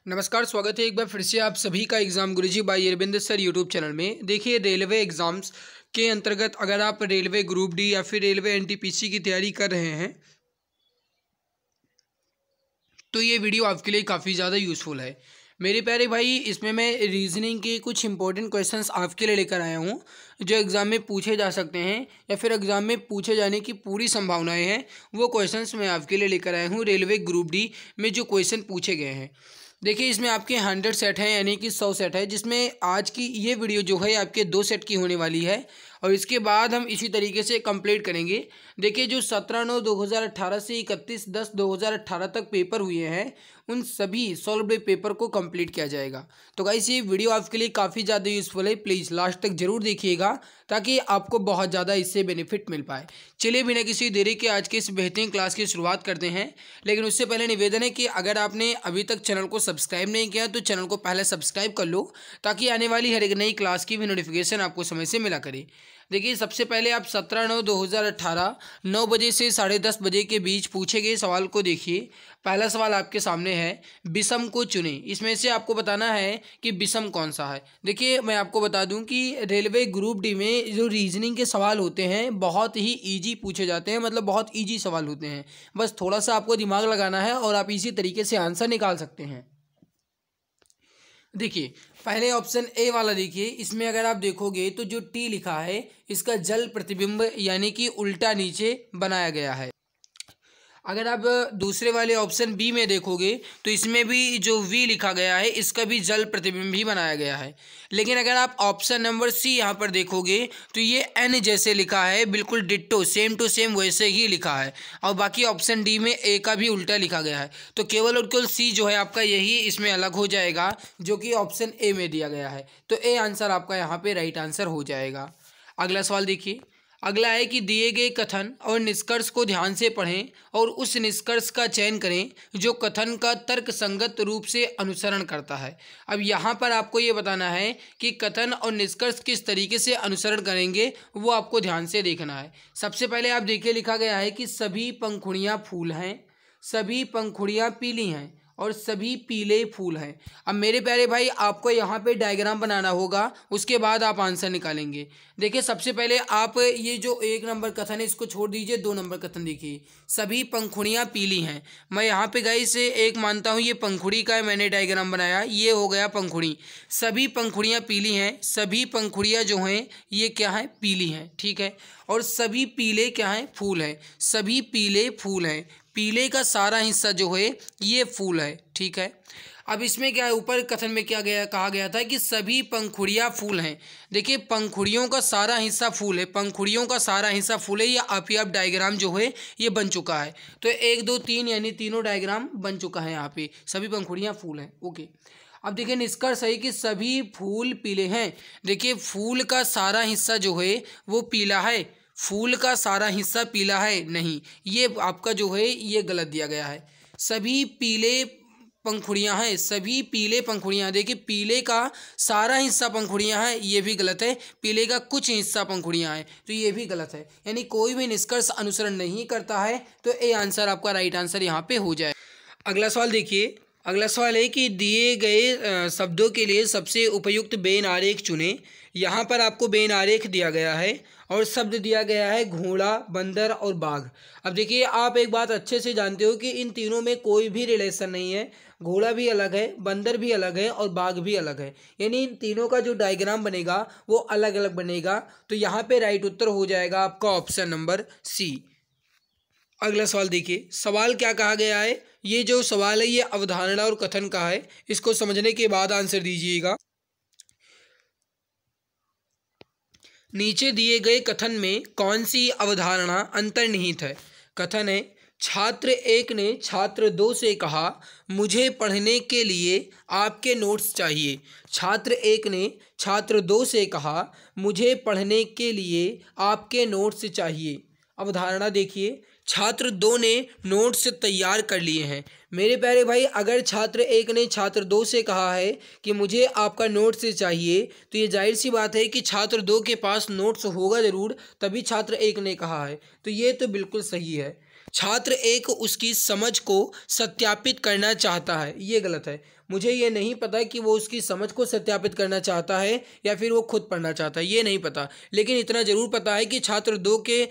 नमस्कार, स्वागत है एक बार फिर से आप सभी का exam Guruji by Arvind sir YouTube channel में। देखिए, रेलवे एग्ज़ाम्स के अंतर्गत अगर आप रेलवे ग्रुप डी या फिर रेलवे एनटीपीसी की तैयारी कर रहे हैं तो ये वीडियो आपके लिए काफ़ी ज़्यादा यूज़फुल है मेरे प्यारे भाई। इसमें मैं रीजनिंग के कुछ इंपॉर्टेंट क्वेश्चंस आपके लिए लेकर आया हूँ जो एग्ज़ाम में पूछे जा सकते हैं या फिर एग्ज़ाम में पूछे जाने की पूरी संभावनाएं हैं। वो क्वेश्चंस मैं आपके लिए लेकर आया हूँ रेलवे ग्रुप डी में जो क्वेश्चन पूछे गए हैं। देखिए, इसमें आपके 100 सेट है यानी कि 100 सेट है, जिसमें आज की ये वीडियो जो है आपके 2 सेट की होने वाली है और इसके बाद हम इसी तरीके से कंप्लीट करेंगे। देखिए, जो 17/9/2018 से 31/10/2018 तक पेपर हुए हैं उन सभी सॉल्व्ड पेपर को कंप्लीट किया जाएगा। तो गाइस, ये वीडियो आपके लिए काफ़ी ज़्यादा यूज़फुल है, प्लीज़ लास्ट तक जरूर देखिएगा ताकि आपको बहुत ज़्यादा इससे बेनिफिट मिल पाए। चलिए, बिना किसी देरी के आज के इस बेहतरीन क्लास की शुरुआत करते हैं। लेकिन उससे पहले निवेदन है कि अगर आपने अभी तक चैनल को सब्सक्राइब नहीं किया तो चैनल को पहले सब्सक्राइब कर लो ताकि आने वाली हर एक नई क्लास की भी नोटिफिकेशन आपको समय से मिला करे। देखिए, सबसे पहले आप 17/9/2018 9 बजे से 10:30 बजे के बीच पूछे गए सवाल को देखिए। पहला सवाल आपके सामने है, विषम को चुनें। इसमें से आपको बताना है कि विषम कौन सा है। देखिए, मैं आपको बता दूं कि रेलवे ग्रुप डी में जो रीजनिंग के सवाल होते हैं बहुत ही ईजी पूछे जाते हैं, मतलब बहुत ईजी सवाल होते हैं। बस थोड़ा सा आपको दिमाग लगाना है और आप इसी तरीके से आंसर निकाल सकते हैं। देखिए, पहले ऑप्शन ए वाला देखिए, इसमें अगर आप देखोगे तो जो टी लिखा है इसका जल प्रतिबिंब यानी कि उल्टा नीचे बनाया गया है। अगर आप दूसरे वाले ऑप्शन बी में देखोगे तो इसमें भी जो वी लिखा गया है इसका भी जल प्रतिबिंब ही बनाया गया है। लेकिन अगर आप ऑप्शन नंबर सी यहाँ पर देखोगे तो ये एन जैसे लिखा है, बिल्कुल डिट्टो सेम टू सेम वैसे ही लिखा है। और बाकी ऑप्शन डी में ए का भी उल्टा लिखा गया है। तो केवल और केवल सी जो है आपका यही इसमें अलग हो जाएगा जो कि ऑप्शन ए में दिया गया है। तो ए आंसर आपका यहाँ पे राइट आंसर हो जाएगा। अगला सवाल देखिए, अगला है कि दिए गए कथन और निष्कर्ष को ध्यान से पढ़ें और उस निष्कर्ष का चयन करें जो कथन का तर्कसंगत रूप से अनुसरण करता है। अब यहाँ पर आपको ये बताना है कि कथन और निष्कर्ष किस तरीके से अनुसरण करेंगे वो आपको ध्यान से देखना है। सबसे पहले आप देखिए, लिखा गया है कि सभी पंखुड़ियाँ फूल हैं, सभी पंखुड़ियाँ पीली हैं और सभी पीले फूल हैं। अब मेरे प्यारे भाई, आपको यहाँ पे डायग्राम बनाना होगा, उसके बाद आप आंसर निकालेंगे। देखिए, सबसे पहले आप ये जो 1 नंबर कथन है इसको छोड़ दीजिए, 2 नंबर कथन देखिए, सभी पंखुड़ियाँ पीली हैं। मैं यहाँ पे गाइस एक मानता हूँ ये पंखुड़ी का है, मैंने डायग्राम बनाया, ये हो गया पंखुड़ी। सभी पंखुड़ियाँ पीली हैं, सभी पंखुड़ियाँ जो हैं ये क्या है, पीली हैं, ठीक है। और सभी पीले क्या हैं, फूल हैं, सभी पीले फूल हैं। पीले का सारा हिस्सा जो है ये फूल है, ठीक है। अब इसमें क्या है, ऊपर कथन में क्या कहा गया था कि सभी पंखुड़ियाँ फूल हैं। देखिए, पंखुड़ियों का सारा हिस्सा फूल है, पंखुड़ियों का सारा हिस्सा फूल है। ये आप डायग्राम जो है ये बन चुका है। तो 1 2 3 यानी तीनों डायग्राम बन चुका है। यहाँ पे सभी पंखुड़ियाँ फूल हैं, ओके। अब देखिए, निष्कर्ष है कि सभी फूल पीले हैं। देखिए, फूल का सारा हिस्सा जो है वो पीला है, फूल का सारा हिस्सा पीला है नहीं, ये आपका जो है ये गलत दिया गया है। सभी पीले पंखुड़ियाँ हैं, सभी पीले पंखुड़ियाँ। देखिए, पीले का सारा हिस्सा पंखुड़ियाँ हैं, ये भी गलत है। पीले का कुछ हिस्सा पंखुड़ियाँ हैं, तो ये भी गलत है। यानी कोई भी निष्कर्ष अनुसरण नहीं करता है। तो ए आंसर आपका राइट आंसर यहाँ पे हो जाए। अगला सवाल देखिए, अगला सवाल है कि दिए गए शब्दों के लिए सबसे उपयुक्त बेन आरेख चुनें। यहाँ पर आपको बेन आरेख दिया गया है और शब्द दिया गया है घोड़ा, बंदर और बाघ। अब देखिए, आप एक बात अच्छे से जानते हो कि इन तीनों में कोई भी रिलेशन नहीं है। घोड़ा भी अलग है, बंदर भी अलग है और बाघ भी अलग है। यानी इन तीनों का जो डायग्राम बनेगा वो अलग अलग बनेगा। तो यहाँ पे राइट उत्तर हो जाएगा आपका ऑप्शन नंबर सी। अगला सवाल देखिए, सवाल क्या कहा गया है। ये जो सवाल है ये अवधारणा और कथन का है, इसको समझने के बाद आंसर दीजिएगा। नीचे दिए गए कथन में कौन सी अवधारणा अंतर्निहित है। कथन है, छात्र 1 ने छात्र 2 से कहा, मुझे पढ़ने के लिए आपके नोट्स चाहिए। छात्र 1 ने छात्र 2 से कहा, मुझे पढ़ने के लिए आपके नोट्स चाहिए। अवधारणा देखिए, छात्र 2 ने नोट्स तैयार कर लिए हैं। मेरे प्यारे भाई, अगर छात्र 1 ने छात्र 2 से कहा है कि मुझे आपका नोट्स चाहिए, तो ये जाहिर सी बात है कि छात्र 2 के पास नोट्स होगा ज़रूर, तभी छात्र 1 ने कहा है। तो ये तो बिल्कुल सही है। छात्र एक उसकी समझ को सत्यापित करना चाहता है, ये गलत है। मुझे ये नहीं पता कि वो उसकी समझ को सत्यापित करना चाहता है या फिर वो खुद पढ़ना चाहता है, ये नहीं पता। लेकिन इतना ज़रूर पता है कि छात्र 2 के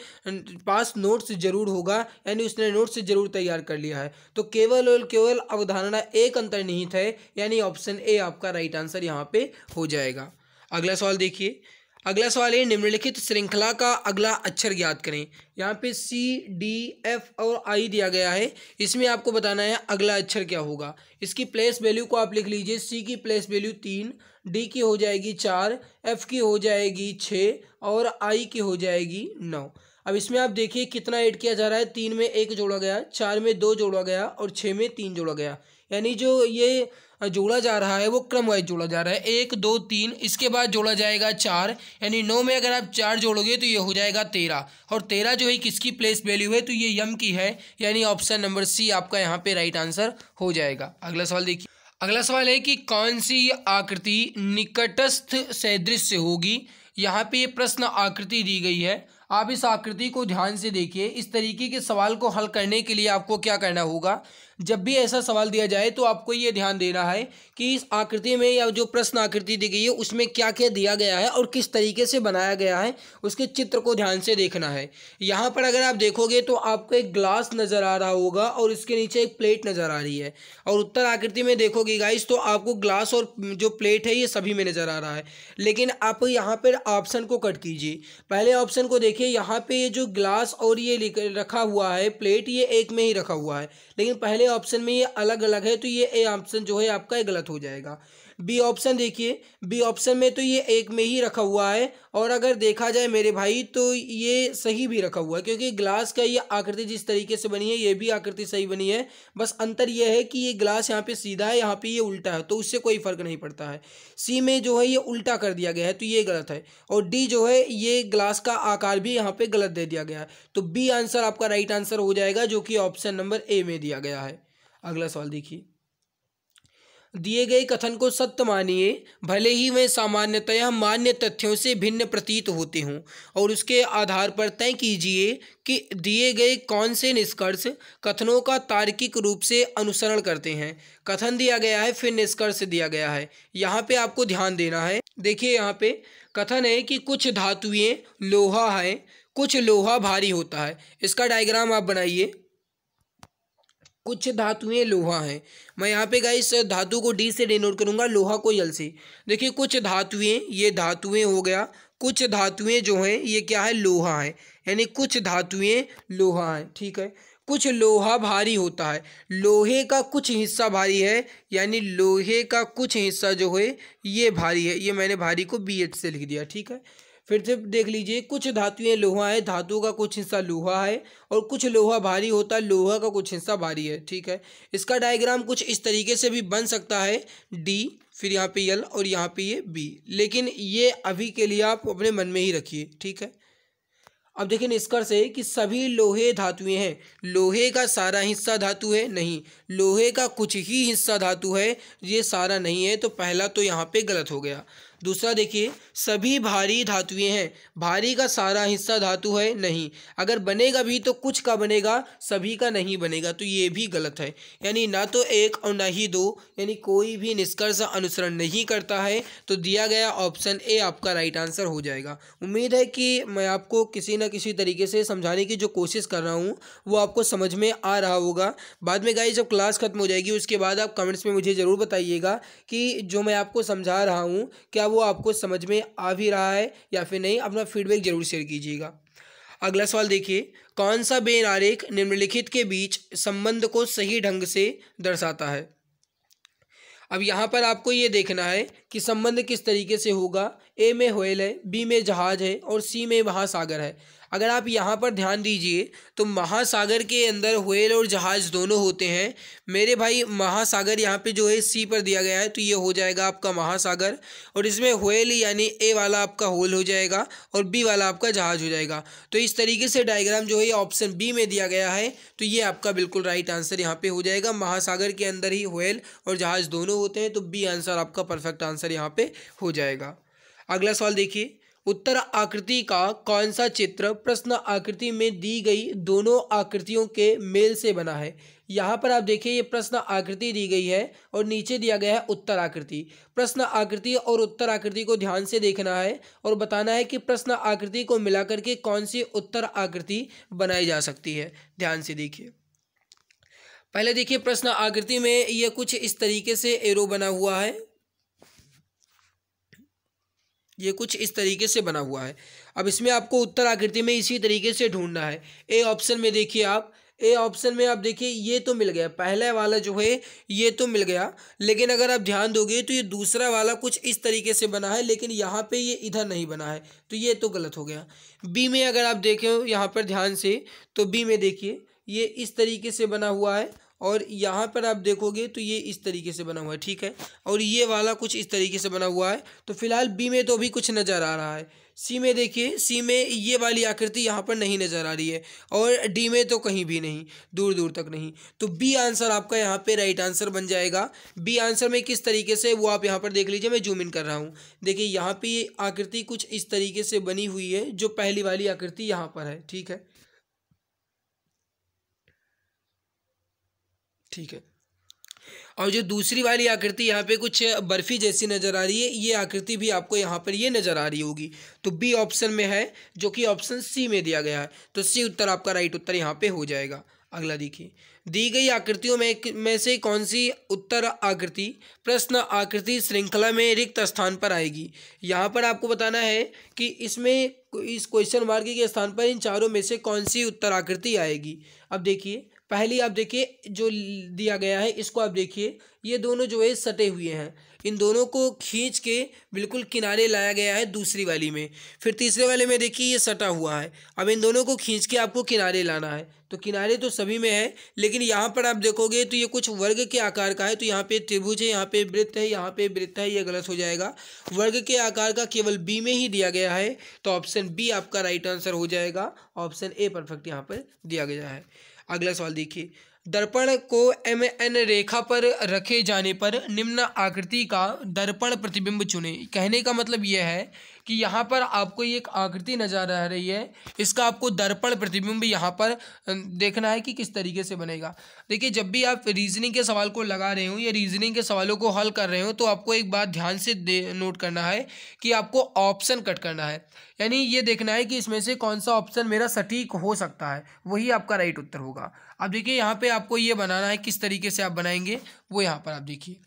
पास नोट्स ज़रूर होगा, यानी उसने नोट्स ज़रूर तैयार कर लिया है। तो केवल और केवल अवधारणा एक अंतर्निहित है, यानी ऑप्शन ए आपका राइट आंसर यहाँ पे हो जाएगा। अगला सवाल देखिए। अगला सवाल है, निम्नलिखित श्रृंखला का अगला अक्षर ज्ञात करें। यहाँ पे सी, डी, एफ और आई दिया गया है। इसमें आपको बताना है अगला अक्षर क्या होगा। इसकी प्लेस वैल्यू को आप लिख लीजिए। सी की प्लेस वैल्यू 3, डी की हो जाएगी 4, एफ की हो जाएगी 6 और आई की हो जाएगी 9। अब इसमें आप देखिए कितना ऐड किया जा रहा है। 3 में 1 जोड़ा गया, 4 में 2 जोड़ा गया और 6 में 3 जोड़ा गया। यानी जो ये जोड़ा जा रहा है वो क्रम वाइज जोड़ा जा रहा है। 1 2 3, इसके बाद जोड़ा जाएगा 4, यानी 9 में अगर आप 4 जोड़ोगे तो ये हो जाएगा 13। और 13 जो है किसकी प्लेस वैल्यू है, तो ये यम की है, यानी ऑप्शन नंबर सी आपका यहाँ पे राइट आंसर हो जाएगा। अगला सवाल देखिए। अगला सवाल है कि कौन सी आकृति निकटस्थ सदृश होगी। यहाँ पे ये प्रश्न आकृति दी गई है। आप इस आकृति को ध्यान से देखिए। इस तरीके के सवाल को हल करने के लिए आपको क्या करना होगा, जब भी ऐसा सवाल दिया जाए तो आपको ये ध्यान देना है कि इस आकृति में या जो प्रश्न आकृति दी गई है उसमें क्या क्या दिया गया है और किस तरीके से बनाया गया है, उसके चित्र को ध्यान से देखना है। यहाँ पर अगर आप देखोगे तो आपको एक ग्लास नज़र आ रहा होगा और इसके नीचे एक प्लेट नज़र आ रही है। और उत्तर आकृति में देखोगे गाइस तो आपको ग्लास और जो प्लेट है ये सभी में नज़र आ रहा है। लेकिन आप यहाँ पर ऑप्शन को कट कीजिए। पहले ऑप्शन को देखिए, यहाँ पे ये जो ग्लास और ये रखा हुआ है प्लेट, ये एक में ही रखा हुआ है, लेकिन पहले ऑप्शन में ये अलग अलग है, तो ये ए ऑप्शन जो है आपका गलत हो जाएगा। बी ऑप्शन देखिए, बी ऑप्शन में तो ये एक में ही रखा हुआ है और अगर देखा जाए मेरे भाई तो ये सही भी रखा हुआ है, क्योंकि ग्लास का ये आकृति जिस तरीके से बनी है ये भी आकृति सही बनी है। बस अंतर ये है कि ये ग्लास यहाँ पे सीधा है, यहाँ पे ये उल्टा है, तो उससे कोई फर्क नहीं पड़ता है। सी में जो है ये उल्टा कर दिया गया है, तो ये गलत है। और डी जो है ये ग्लास का आकार भी यहाँ पे गलत दे दिया गया है, तो बी आंसर आपका राइट आंसर हो जाएगा, जो कि ऑप्शन नंबर ए में दिया गया है। अगला सवाल देखिए। दिए गए कथन को सत्य मानिए, भले ही वे सामान्यतया मान्य तथ्यों से भिन्न प्रतीत होते हों, और उसके आधार पर तय कीजिए कि दिए गए कौन से निष्कर्ष कथनों का तार्किक रूप से अनुसरण करते हैं। कथन दिया गया है, फिर निष्कर्ष दिया गया है। यहाँ पे आपको ध्यान देना है। देखिए यहाँ पे कथन है कि कुछ धातुएं लोहा है, कुछ लोहा भारी होता है। इसका डायग्राम आप बनाइए। कुछ धातुएं लोहा हैं। मैं यहाँ पे गाइस धातु को डी से डिनोट करूँगा, लोहा को यल से। देखिए कुछ धातुएं, ये धातुएं हो गया, कुछ धातुएं जो हैं ये क्या है, लोहा है, यानी कुछ धातुएं लोहा हैं, ठीक है। कुछ लोहा भारी होता है, लोहे का कुछ हिस्सा भारी है, यानी लोहे का कुछ हिस्सा जो है ये भारी है। ये मैंने भारी को बी एच से लिख दिया, ठीक है। फिर से देख लीजिए, कुछ धातुएं लोहा है, धातु का कुछ हिस्सा लोहा है, और कुछ लोहा भारी होता है, लोहा का कुछ हिस्सा भारी है, ठीक है। इसका डायग्राम कुछ इस तरीके से भी बन सकता है, डी फिर यहाँ पे यल और यहाँ पे ये बी, लेकिन ये अभी के लिए आप अपने मन में ही रखिए, ठीक है। अब देखिए निष्कर्ष है कि सभी लोहे धातुएं हैं। लोहे का सारा हिस्सा धातु है, नहीं। लोहे का कुछ ही हिस्सा धातु है, ये सारा नहीं है, तो पहला तो यहाँ पे गलत हो गया। दूसरा देखिए, सभी भारी धातुएं हैं, भारी का सारा हिस्सा धातु है, नहीं। अगर बनेगा भी तो कुछ का बनेगा, सभी का नहीं बनेगा, तो ये भी गलत है। यानी ना तो एक और ना ही दो, यानी कोई भी निष्कर्ष अनुसरण नहीं करता है, तो दिया गया ऑप्शन ए आपका राइट आंसर हो जाएगा। उम्मीद है कि मैं आपको किसी न किसी तरीके से समझाने की जो कोशिश कर रहा हूँ वो आपको समझ में आ रहा होगा। बाद में गाइस जब क्लास खत्म हो जाएगी उसके बाद आप कमेंट्स में मुझे ज़रूर बताइएगा कि जो मैं आपको समझा रहा हूँ क्या वो आपको समझ में आ भी रहा है या फिर नहीं। अपना फीडबैक जरूर शेयर कीजिएगा। अगला सवाल देखिए, कौन सा बेन आरेख निम्नलिखित के बीच संबंध को सही ढंग से दर्शाता है। अब यहाँ पर आपको ये देखना है कि संबंध किस तरीके से होगा। ए में व्हेल है, बी में जहाज है और सी में महासागर है। अगर आप यहाँ पर ध्यान दीजिए तो महासागर के अंदर व्हेल और जहाज दोनों होते हैं मेरे भाई। महासागर यहाँ पे जो है सी पर दिया गया है, तो ये हो जाएगा आपका महासागर, और इसमें व्हेल यानी ए वाला आपका होल हो जाएगा और बी वाला आपका जहाज हो जाएगा। तो इस तरीके से डायग्राम जो है ये ऑप्शन बी में दिया गया है, तो ये आपका बिल्कुल राइट आंसर यहाँ पे हो जाएगा। महासागर के अंदर ही व्हेल और जहाज दोनों होते हैं, तो बी आंसर आपका परफेक्ट आंसर यहाँ पे हो जाएगा। अगला सवाल देखिए, उत्तर आकृति का कौन सा चित्र प्रश्न आकृति में दी गई दोनों आकृतियों के मेल से बना है। यहाँ पर आप देखिए ये प्रश्न आकृति दी गई है और नीचे दिया गया है उत्तर आकृति। प्रश्न आकृति और उत्तर आकृति को ध्यान से देखना है और बताना है कि प्रश्न आकृति को मिलाकर के कौन सी उत्तर आकृति बनाई जा सकती है। ध्यान से देखिए, पहले देखिए प्रश्न आकृति में ये कुछ इस तरीके से एरो बना हुआ है, ये कुछ इस तरीके से बना हुआ है। अब इसमें आपको उत्तर आकृति में इसी तरीके से ढूंढना है। ए ऑप्शन में देखिए आप, ए ऑप्शन में आप देखिए ये तो मिल गया, पहला वाला जो है ये तो मिल गया, लेकिन अगर आप ध्यान दोगे तो ये दूसरा वाला कुछ इस तरीके से बना है, लेकिन यहाँ पे ये इधर नहीं बना है, तो ये तो गलत हो गया। बी में अगर आप देखें यहाँ पर ध्यान से, तो बी में देखिए ये इस तरीके से बना हुआ है और यहाँ पर आप देखोगे तो ये इस तरीके से बना हुआ है, ठीक है, और ये वाला कुछ इस तरीके से बना हुआ है। तो फिलहाल बी में तो अभी कुछ नज़र आ रहा है। सी में देखिए, सी में ये वाली आकृति यहाँ पर नहीं नज़र आ रही है और डी में तो कहीं भी नहीं, दूर दूर तक नहीं। तो बी आंसर आपका यहाँ पे राइट आंसर बन जाएगा। बी आंसर में किस तरीके से वो आप यहाँ पर देख लीजिए, मैं जूम इन कर रहा हूँ। देखिए यहाँ पे ये आकृति कुछ इस तरीके से बनी हुई है, जो पहली वाली आकृति यहाँ पर है, ठीक है, ठीक है। और जो दूसरी वाली आकृति यहाँ पे कुछ बर्फी जैसी नज़र आ रही है, ये आकृति भी आपको यहाँ पर ये नज़र आ रही होगी। तो बी ऑप्शन में है, जो कि ऑप्शन सी में दिया गया है। तो सी उत्तर आपका राइट उत्तर यहाँ पे हो जाएगा। अगला देखिए, दी गई आकृतियों में से कौन सी उत्तर आकृति प्रश्न आकृति श्रृंखला में रिक्त स्थान पर आएगी। यहाँ पर आपको बताना है कि इसमें इस क्वेश्चन मार्क के स्थान पर इन चारों में से कौन सी उत्तर आकृति आएगी। अब देखिए, पहली आप देखिए जो दिया गया है, इसको आप देखिए, ये दोनों जो है सटे हुए हैं, इन दोनों को खींच के बिल्कुल किनारे लाया गया है दूसरी वाली में। फिर तीसरे वाले में देखिए ये सटा हुआ है, अब इन दोनों को खींच के आपको किनारे लाना है। तो किनारे तो सभी में है, लेकिन यहाँ पर आप देखोगे तो ये कुछ वर्ग के आकार का है। तो यहाँ पे त्रिभुज है, यहाँ पे वृत्त है, यहाँ पे वृत्त है, ये गलत हो जाएगा। वर्ग के आकार का केवल बी में ही दिया गया है, तो ऑप्शन बी आपका राइट आंसर हो जाएगा। ऑप्शन ए परफेक्ट यहाँ पर दिया गया है। अगला सवाल देखिए, दर्पण को MN रेखा पर रखे जाने पर निम्न आकृति का दर्पण प्रतिबिंब चुने। कहने का मतलब यह है कि यहाँ पर आपको एक आकृति नजर आ रही है, इसका आपको दर्पण प्रतिबिंब यहाँ पर देखना है कि किस तरीके से बनेगा। देखिए, जब भी आप रीजनिंग के सवाल को लगा रहे हो या रीजनिंग के सवालों को हल कर रहे हो, तो आपको एक बात ध्यान से नोट करना है कि आपको ऑप्शन कट करना है, यानी ये देखना है कि इसमें से कौन सा ऑप्शन मेरा सटीक हो सकता है, वही आपका राइट उत्तर होगा। अब देखिए यहाँ पे आपको ये बनाना है, किस तरीके से आप बनाएंगे वो यहाँ पर आप देखिए,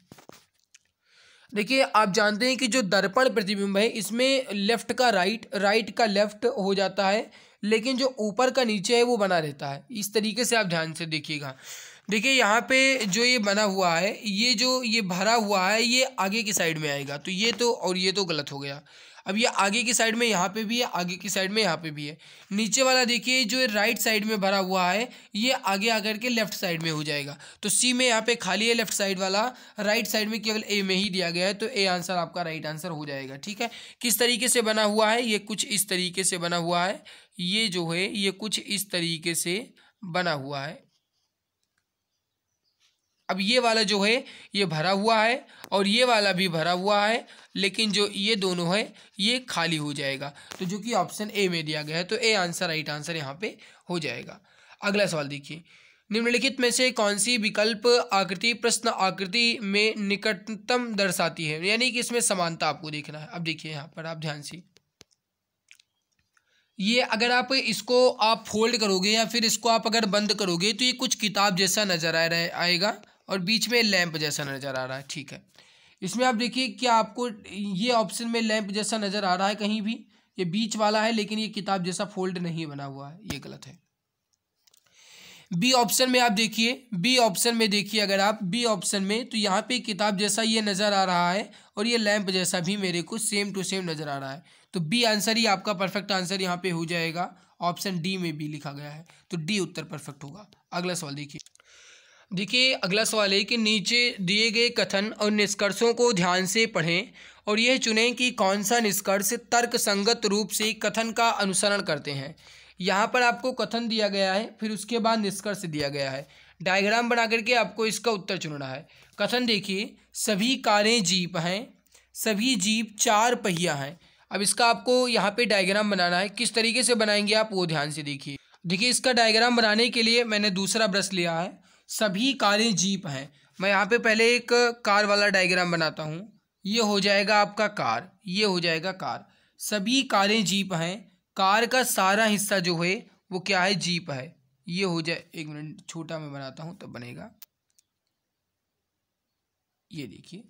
आप जानते हैं कि जो दर्पण प्रतिबिंब है, इसमें लेफ्ट का राइट, राइट का लेफ्ट हो जाता है, लेकिन जो ऊपर का नीचे है वो बना रहता है। इस तरीके से आप ध्यान से देखिएगा। देखिए यहाँ पे जो ये बना हुआ है, ये जो ये भरा हुआ है, ये आगे की साइड में आएगा, तो ये तो और ये तो गलत हो गया। अब ये आगे की साइड में यहाँ पे भी है, आगे की साइड में यहाँ पे भी है। नीचे वाला देखिए जो राइट साइड में भरा हुआ है, ये आगे आकर के लेफ्ट साइड में हो जाएगा। तो सी में यहाँ पे खाली है लेफ्ट साइड वाला, राइट साइड में केवल ए में ही दिया गया है, तो ए आंसर आपका राइट आंसर हो जाएगा। ठीक है, किस तरीके से बना हुआ है, ये कुछ इस तरीके से बना हुआ है, ये जो है ये कुछ इस तरीके से बना हुआ है। अब ये वाला जो है ये भरा हुआ है और ये वाला भी भरा हुआ है, लेकिन जो ये दोनों है ये खाली हो जाएगा, तो जो कि ऑप्शन ए में दिया गया है, तो ए आंसर राइट आंसर यहाँ पे हो जाएगा। अगला सवाल देखिए, निम्नलिखित में से कौन सी विकल्प आकृति प्रश्न आकृति में निकटतम दर्शाती है, यानी कि इसमें समानता आपको देखना है। अब देखिए यहाँ पर आप ध्यान से, ये अगर आप इसको आप फोल्ड करोगे या फिर इसको आप अगर बंद करोगे तो ये कुछ किताब जैसा नजर आएगा और बीच में लैंप जैसा नज़र आ रहा है। ठीक है, इसमें आप देखिए क्या आपको ये ऑप्शन में लैंप जैसा नज़र आ रहा है, कहीं भी ये बीच वाला है, लेकिन ये किताब जैसा फोल्ड नहीं बना हुआ है, ये गलत है। बी ऑप्शन में आप देखिए, बी ऑप्शन में देखिए अगर आप बी ऑप्शन में, तो यहाँ पे किताब जैसा ये नज़र आ रहा है और ये लैंप जैसा भी मेरे को सेम टू सेम नज़र आ रहा है, तो बी आंसर ही आपका परफेक्ट आंसर यहाँ पे हो जाएगा। ऑप्शन डी में बी लिखा गया है, तो डी उत्तर परफेक्ट होगा। अगला सवाल देखिए, अगला सवाल है कि नीचे दिए गए कथन और निष्कर्षों को ध्यान से पढ़ें और यह चुनें कि कौन सा निष्कर्ष तर्कसंगत रूप से कथन का अनुसरण करते हैं। यहाँ पर आपको कथन दिया गया है, फिर उसके बाद निष्कर्ष दिया गया है, डायग्राम बना करके आपको इसका उत्तर चुनना है। कथन देखिए, सभी कारें जीप हैं, सभी जीप 4 पहिया हैं। अब इसका आपको यहाँ पे डायग्राम बनाना है। किस तरीके से बनाएंगे आप वो ध्यान से देखिए। देखिए इसका डायग्राम बनाने के लिए मैंने दूसरा ब्रश लिया है। सभी कारें जीप हैं। मैं यहाँ पे पहले एक कार वाला डायग्राम बनाता हूँ। ये हो जाएगा आपका कार, ये हो जाएगा कार। सभी कारें जीप हैं। कार का सारा हिस्सा जो है वो क्या है, जीप है। ये हो जाए, एक मिनट छोटा मैं बनाता हूँ तब बनेगा। ये देखिए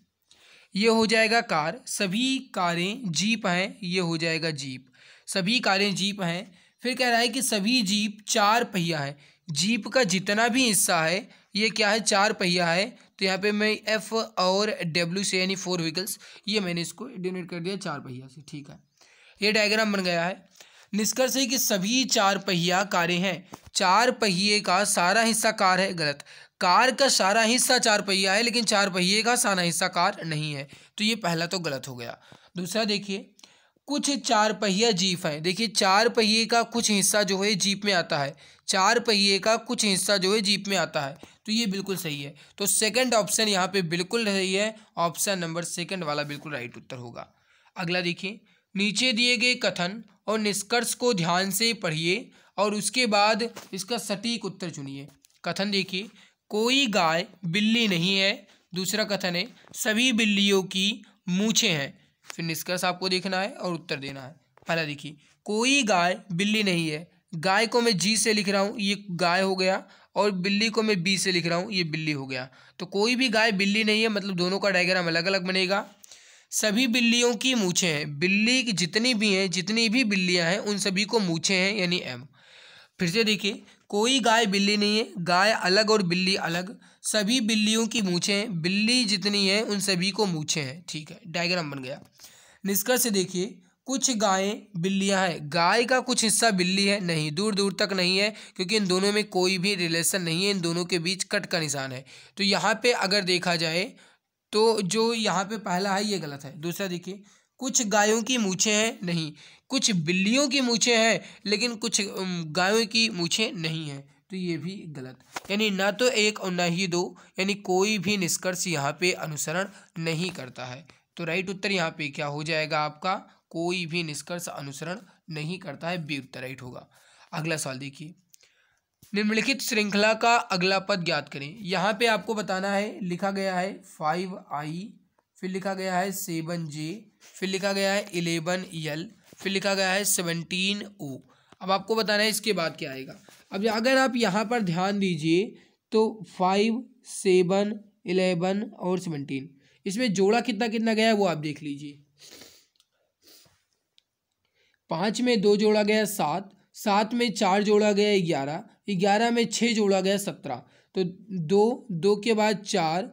ये हो जाएगा कार, सभी कारें जीप हैं। ये हो जाएगा जीप, सभी कारें जीप हैं। फिर कह रहा है कि सभी जीप चार पहिया है। जीप का जितना भी हिस्सा है ये क्या है, चार पहिया है। तो यहाँ पे मैं एफ और डब्ल्यू से यानी 4 व्हीकल्स, ये मैंने इसको डिनोट कर दिया चार पहिया से। ठीक है, ये डायग्राम बन गया है। निष्कर्ष है कि सभी चार पहिया कारें हैं। चार पहिए का सारा हिस्सा कार है, गलत। कार का सारा हिस्सा चार पहिया है लेकिन चार पहिए का सारा हिस्सा कार नहीं है, तो ये पहला तो गलत हो गया। दूसरा देखिए, कुछ चार पहिया जीप है। देखिए चार पहिए का कुछ हिस्सा जो है जीप में आता है, चार पहिए का कुछ हिस्सा जो है जीप में आता है, तो ये बिल्कुल सही है। तो सेकंड ऑप्शन यहाँ पे बिल्कुल सही है। ऑप्शन नंबर सेकंड वाला बिल्कुल राइट उत्तर होगा। अगला देखिए, नीचे दिए गए कथन और निष्कर्ष को ध्यान से पढ़िए और उसके बाद इसका सटीक उत्तर चुनिए। कथन देखिए, कोई गाय बिल्ली नहीं है। दूसरा कथन है, सभी बिल्लियों की मूछें हैं। फिर निष्कर्ष आपको देखना है और उत्तर देना है। पहला देखिए, कोई गाय बिल्ली नहीं है। गाय को मैं जी से लिख रहा हूँ, ये गाय हो गया, और बिल्ली को मैं बी से लिख रहा हूँ, ये बिल्ली हो गया। तो कोई भी गाय बिल्ली नहीं है, मतलब दोनों का डायग्राम अलग अलग बनेगा। सभी बिल्लियों की मूछें हैं। बिल्ली की जितनी भी हैं, जितनी भी बिल्लियां हैं उन सभी को मूछें हैं, यानी एम। फिर से देखिए, कोई गाय बिल्ली नहीं है, गाय अलग और बिल्ली अलग। सभी बिल्लियों की मूछें हैं, बिल्ली जितनी है उन सभी को मूछें हैं। ठीक है, डायग्राम बन गया। निष्कर्ष से देखिए, कुछ गायें बिल्लियां हैं। गाय का कुछ हिस्सा बिल्ली है, नहीं, दूर दूर तक नहीं है, क्योंकि इन दोनों में कोई भी रिलेशन नहीं है, इन दोनों के बीच कट का निशान है। तो यहाँ पे अगर देखा जाए तो जो यहाँ पे पहला है ये गलत है। दूसरा देखिए, कुछ गायों की मूछें हैं, नहीं, कुछ बिल्लियों की मूछें हैं लेकिन कुछ गायों की मूछें नहीं हैं, तो ये भी गलत। यानी ना तो एक और ना ही दो, यानी कोई भी निष्कर्ष यहाँ पे अनुसरण नहीं करता है। तो राइट उत्तर यहाँ पे क्या हो जाएगा आपका, कोई भी निष्कर्ष अनुसरण नहीं करता है, बी उत्तर राइट होगा। अगला सवाल देखिए, निम्नलिखित श्रृंखला का अगला पद ज्ञात करें। यहाँ पे आपको बताना है, लिखा गया है 5i, फिर लिखा गया है 7j, फिर लिखा गया है 11l, फिर लिखा गया है 17o। अब आपको बताना है इसके बाद क्या आएगा। अब अगर आप यहाँ पर ध्यान दीजिए तो 5, 7, 11 और 17, इसमें जोड़ा कितना कितना गया है वो आप देख लीजिए। 5 में 2 जोड़ा गया 7, 7 में 4 जोड़ा गया 11, 11 में 6 जोड़ा गया 17। तो 2 के बाद 4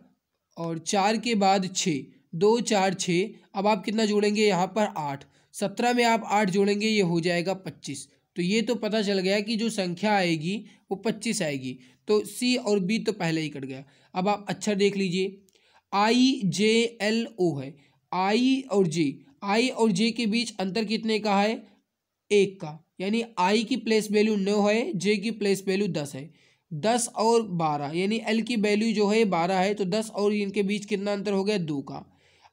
और 4 के बाद 6, 2 4 6। अब आप कितना जोड़ेंगे यहाँ पर 8, 17 में आप 8 जोड़ेंगे, ये हो जाएगा 25। तो ये तो पता चल गया कि जो संख्या आएगी वो 25 आएगी। तो सी और बी तो पहले ही कट गया। अब आप अक्षर देख लीजिए, IJLO है। आई और जे के बीच अंतर कितने का है, 1 का, यानी आई की प्लेस वैल्यू 9 है, जे की प्लेस वैल्यू 10 है। 10 और 12 यानी एल की वैल्यू जो है 12 है, तो 10 और इनके बीच कितना अंतर हो गया, 2 का।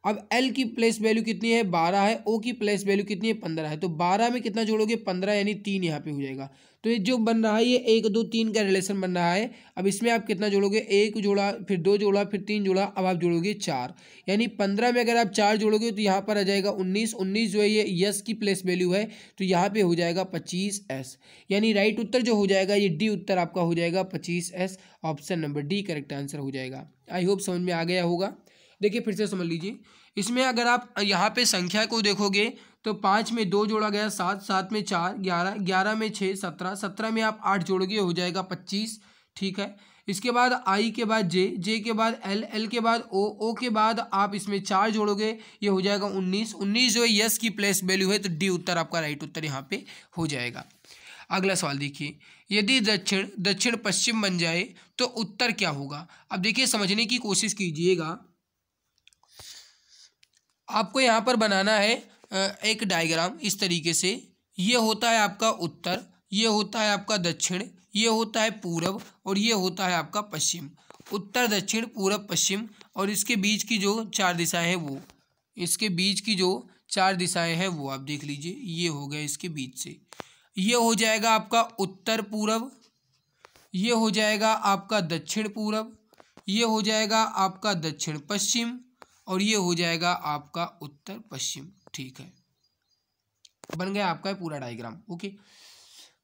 अब एल की प्लेस वैल्यू कितनी है, 12 है, ओ की प्लेस वैल्यू कितनी है, 15 है। तो 12 में कितना जोड़ोगे, 15, यानी 3 यहाँ पे हो जाएगा। तो ये जो बन रहा है ये 1 2 3 का रिलेशन बन रहा है। अब इसमें आप कितना जोड़ोगे, 1 जोड़ा, फिर 2 जोड़ा, फिर 3 जोड़ा, अब आप जोड़ोगे 4, यानी 15 में अगर आप 4 जोड़ोगे तो यहाँ पर आ जाएगा 19। 19 जो है ये यस की प्लेस वैल्यू है, तो यहाँ पे हो जाएगा 25s। यानी राइट उत्तर जो हो जाएगा ये डी उत्तर आपका हो जाएगा 25s। Option number D correct answer हो जाएगा। आई होप समझ में आ गया होगा। देखिए फिर से समझ लीजिए, इसमें अगर आप यहाँ पे संख्या को देखोगे तो 5 में 2 जोड़ा गया 7, 7 में 4 11, 11 में 6 17, 17 में आप 8 जोड़ोगे हो जाएगा 25। ठीक है, इसके बाद आई के बाद जे, जे के बाद एल, एल के बाद ओ, ओ के बाद आप इसमें 4 जोड़ोगे, ये हो जाएगा 19। 19 जो है यस की प्लेस वैल्यू है, तो डी उत्तर आपका राइट उत्तर यहाँ पे हो जाएगा। अगला सवाल देखिए, यदि दक्षिण दक्षिण पश्चिम बन जाए तो उत्तर क्या होगा। अब देखिए समझने की कोशिश कीजिएगा। आपको यहाँ पर बनाना है एक डायग्राम इस तरीके से। ये होता है आपका उत्तर, ये होता है आपका दक्षिण, ये होता है पूरब और ये होता है आपका पश्चिम। उत्तर दक्षिण पूरब पश्चिम, और इसके बीच की जो 4 दिशाएं हैं वो, इसके बीच की जो 4 दिशाएं हैं वो आप देख लीजिए, ये हो गया इसके बीच से। ये हो जाएगा आपका उत्तर पूरब, ये हो जाएगा आपका दक्षिण पूरब, ये हो जाएगा आपका दक्षिण पश्चिम, और ये हो जाएगा आपका उत्तर पश्चिम। ठीक है, बन गया आपका पूरा डायग्राम। ओके,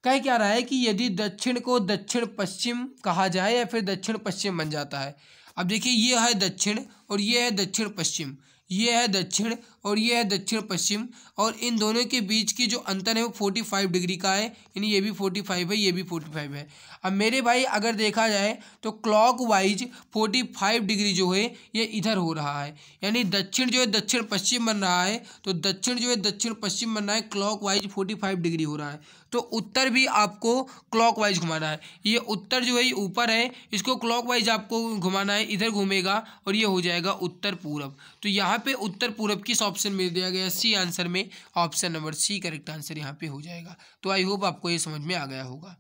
कह क्या रहा है कि यदि दक्षिण को दक्षिण पश्चिम कहा जाए या फिर दक्षिण पश्चिम बन जाता है। अब देखिए, ये है दक्षिण और ये है दक्षिण पश्चिम, ये है दक्षिण और ये है दक्षिण पश्चिम, और इन दोनों के बीच की जो अंतर है वो 45 डिग्री का है, यानी ये भी 45 है, ये भी 45 है। अब मेरे भाई अगर देखा जाए तो क्लॉक वाइज 45 डिग्री जो है ये इधर हो रहा है, यानी दक्षिण जो है दक्षिण पश्चिम बन रहा है, तो दक्षिण जो है दक्षिण पश्चिम बन रहा है, क्लॉक वाइज 45 डिग्री हो रहा है। तो उत्तर भी आपको क्लॉक वाइज घुमाना है। ये उत्तर जो है ये ऊपर है, इसको क्लॉक वाइज आपको घुमाना है, इधर घूमेगा और ये हो जाएगा उत्तर पूरब। तो यहाँ पे उत्तर पूरब किस ऑप्शन में दिया गया? सी आंसर में, option number C correct answer यहाँ पे हो जाएगा। तो आई होप आपको ये समझ में आ गया होगा।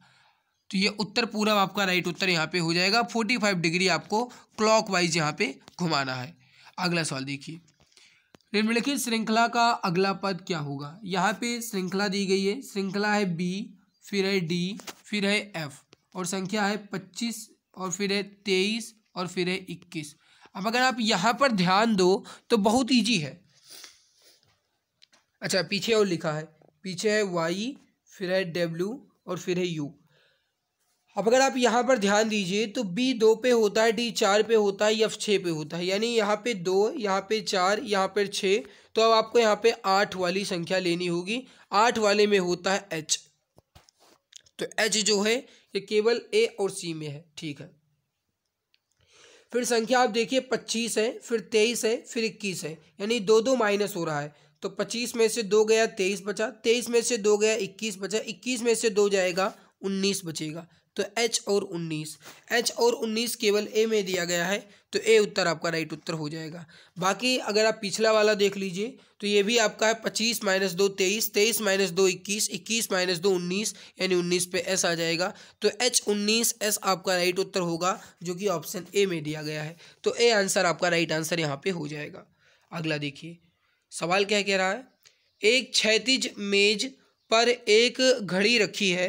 तो ये उत्तर पूरब आपका राइट उत्तर यहाँ पे हो जाएगा। 45 डिग्री आपको क्लॉक वाइज यहाँ पे घुमाना है। अगला सवाल देखिए, निम्नलिखित श्रृंखला का अगला पद क्या होगा? यहाँ पे श्रृंखला दी गई है, श्रृंखला है बी, फिर है डी, फिर है एफ, और संख्या है 25, और फिर है 23, और फिर है 21। अब अगर आप यहाँ पर ध्यान दो तो बहुत इजी है। अच्छा, पीछे और लिखा है, पीछे है वाई, फिर है डब्ल्यू, और फिर है यू। अब अगर आप यहाँ पर ध्यान दीजिए तो बी 2 पे होता है, डी 4 पे होता है, एफ 6 पे होता है, यानी यहाँ पे 2, यहाँ पे 4, यहाँ पर 6। तो अब आपको यहाँ पे 8 वाली संख्या लेनी होगी। 8 वाले में होता है एच, तो एच जो है ये केवल ए और सी में है। ठीक है, फिर संख्या आप देखिए 25 है, फिर 23 है, फिर 21 है, यानी 2 माइनस हो रहा है। तो 25 में से 2 गया 23 बचा, 23 में से 2 गया 21 बचा, 21 में से 2 जाएगा 19 बचेगा। तो H और 19 केवल ए में दिया गया है, तो ए उत्तर आपका राइट उत्तर हो जाएगा। बाकी अगर आप पिछला वाला देख लीजिए तो ये भी आपका है 25 - 2 23, 23 - 2 21, 21 - 2 19, यानी 19 पे एस आ जाएगा। तो H19S आपका राइट उत्तर होगा, जो कि ऑप्शन ए में दिया गया है। तो ए आंसर आपका राइट आंसर यहाँ पे हो जाएगा। अगला देखिए, सवाल क्या कह रहा है? एक क्षैतिज मेज पर एक घड़ी रखी है,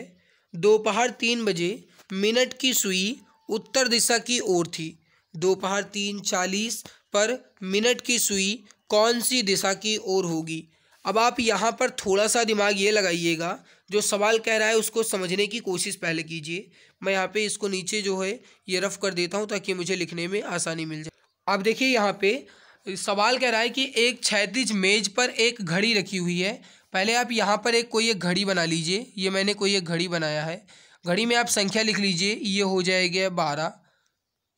दोपहर 3 बजे मिनट की सुई उत्तर दिशा की ओर थी। दोपहर 3:40 पर मिनट की सुई कौन सी दिशा की ओर होगी? अब आप यहाँ पर थोड़ा सा दिमाग ये लगाइएगा, जो सवाल कह रहा है उसको समझने की कोशिश पहले कीजिए। मैं यहाँ पे इसको नीचे जो है ये रफ कर देता हूँ ताकि मुझे लिखने में आसानी मिल जाए। आप देखिए, यहाँ पे सवाल कह रहा है कि एक क्षैतिज मेज पर एक घड़ी रखी हुई है। पहले आप यहाँ पर कोई एक घड़ी बना लीजिए। ये मैंने कोई एक घड़ी बनाया है। घड़ी में आप संख्या लिख लीजिए। ये हो जाएगा 12,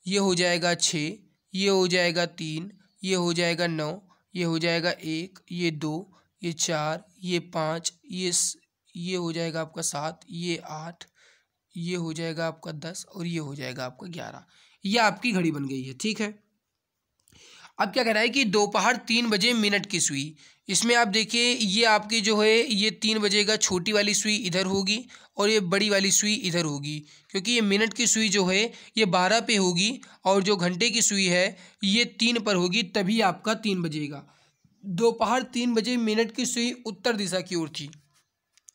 ये हो जाएगा 6, ये हो जाएगा 3, ये हो जाएगा 9, ये हो जाएगा 1, ये 2, ये 4, ये 5, ये हो जाएगा आपका 7, ये 8, ये हो जाएगा आपका 10, और ये हो जाएगा आपका 11। ये आपकी घड़ी बन गई है। ठीक है, अब क्या कह रहा है कि दोपहर 3 बजे मिनट की सुई। इसमें आप देखिए, ये आपकी जो है ये 3 बजे का छोटी वाली सुई इधर होगी और ये बड़ी वाली सुई इधर होगी, क्योंकि ये मिनट की सुई जो है ये 12 पे होगी और जो घंटे की सुई है ये 3 पर होगी, तभी आपका 3 बजेगा। दोपहर 3 बजे मिनट की सुई उत्तर दिशा की ओर थी,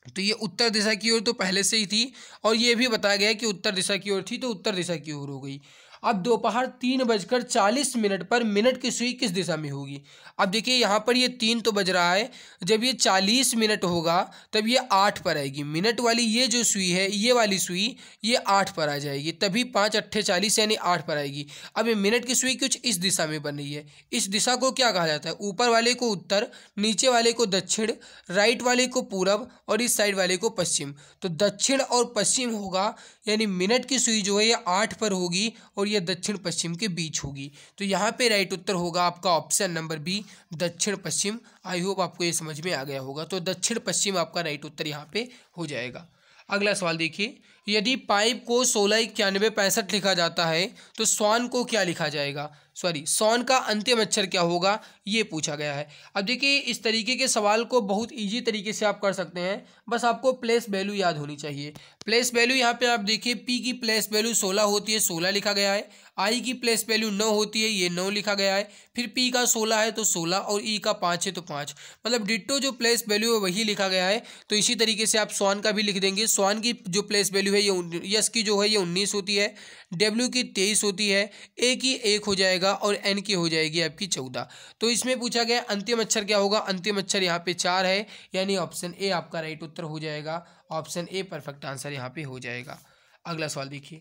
तो ये उत्तर दिशा की ओर तो पहले से ही थी, और ये भी बताया गया कि उत्तर दिशा की ओर थी, तो उत्तर दिशा की ओर हो गई। अब दोपहर 3:40 पर मिनट की सुई किस दिशा में होगी? अब देखिए, यहाँ पर ये 3 तो बज रहा है, जब ये 40 मिनट होगा तब ये 8 पर आएगी। मिनट वाली ये जो सुई है, ये वाली सुई ये 8 पर आ जाएगी, तभी 5 8 40 यानी 8 पर आएगी। अब ये मिनट की सुई कुछ इस दिशा में बन रही है। इस दिशा को क्या कहा जाता है? ऊपर वाले को उत्तर, नीचे वाले को दक्षिण, राइट वाले को पूरब, और इस साइड वाले को पश्चिम। तो दक्षिण और पश्चिम होगा, यानी मिनट की सुई जो है ये 8 पर होगी और ये दक्षिण पश्चिम के बीच होगी। तो यहाँ पे राइट उत्तर होगा आपका ऑप्शन नंबर बी, दक्षिण पश्चिम। आई होप आपको ये समझ में आ गया होगा। तो दक्षिण पश्चिम आपका राइट उत्तर यहाँ पे हो जाएगा। अगला सवाल देखिए, यदि पाइप को 169165 लिखा जाता है तो स्वान को क्या लिखा जाएगा? स्वान का अंतिम अक्षर क्या होगा, ये पूछा गया है। अब देखिए, इस तरीके के सवाल को बहुत इजी तरीके से आप कर सकते हैं, बस आपको प्लेस वैल्यू याद होनी चाहिए। प्लेस वैल्यू यहाँ पे आप देखिए, पी की प्लेस वैल्यू 16 होती है, 16 लिखा गया है। आई की प्लेस वैल्यू 9 होती है, ये 9 लिखा गया है। फिर पी का 16 है तो 16 और ई का 5 है तो 5, मतलब डिट्टो जो प्लेस वैल्यू है वही लिखा गया है। तो इसी तरीके से आप स्वान का भी लिख देंगे। स्वान की जो प्लेस वैल्यू है ये यस की जो है ये 19 होती है, डब्ल्यू की 23 होती है, ए की 1 हो जाएगा और एन की हो जाएगी आपकी 14। तो इसमें पूछा गया अंतिम अक्षर क्या होगा, अंतिम अक्षर यहाँ पे 4 है, यानी ऑप्शन ए आपका राइट उत्तर हो जाएगा। ऑप्शन ए परफेक्ट आंसर यहाँ पे हो जाएगा। अगला सवाल देखिए,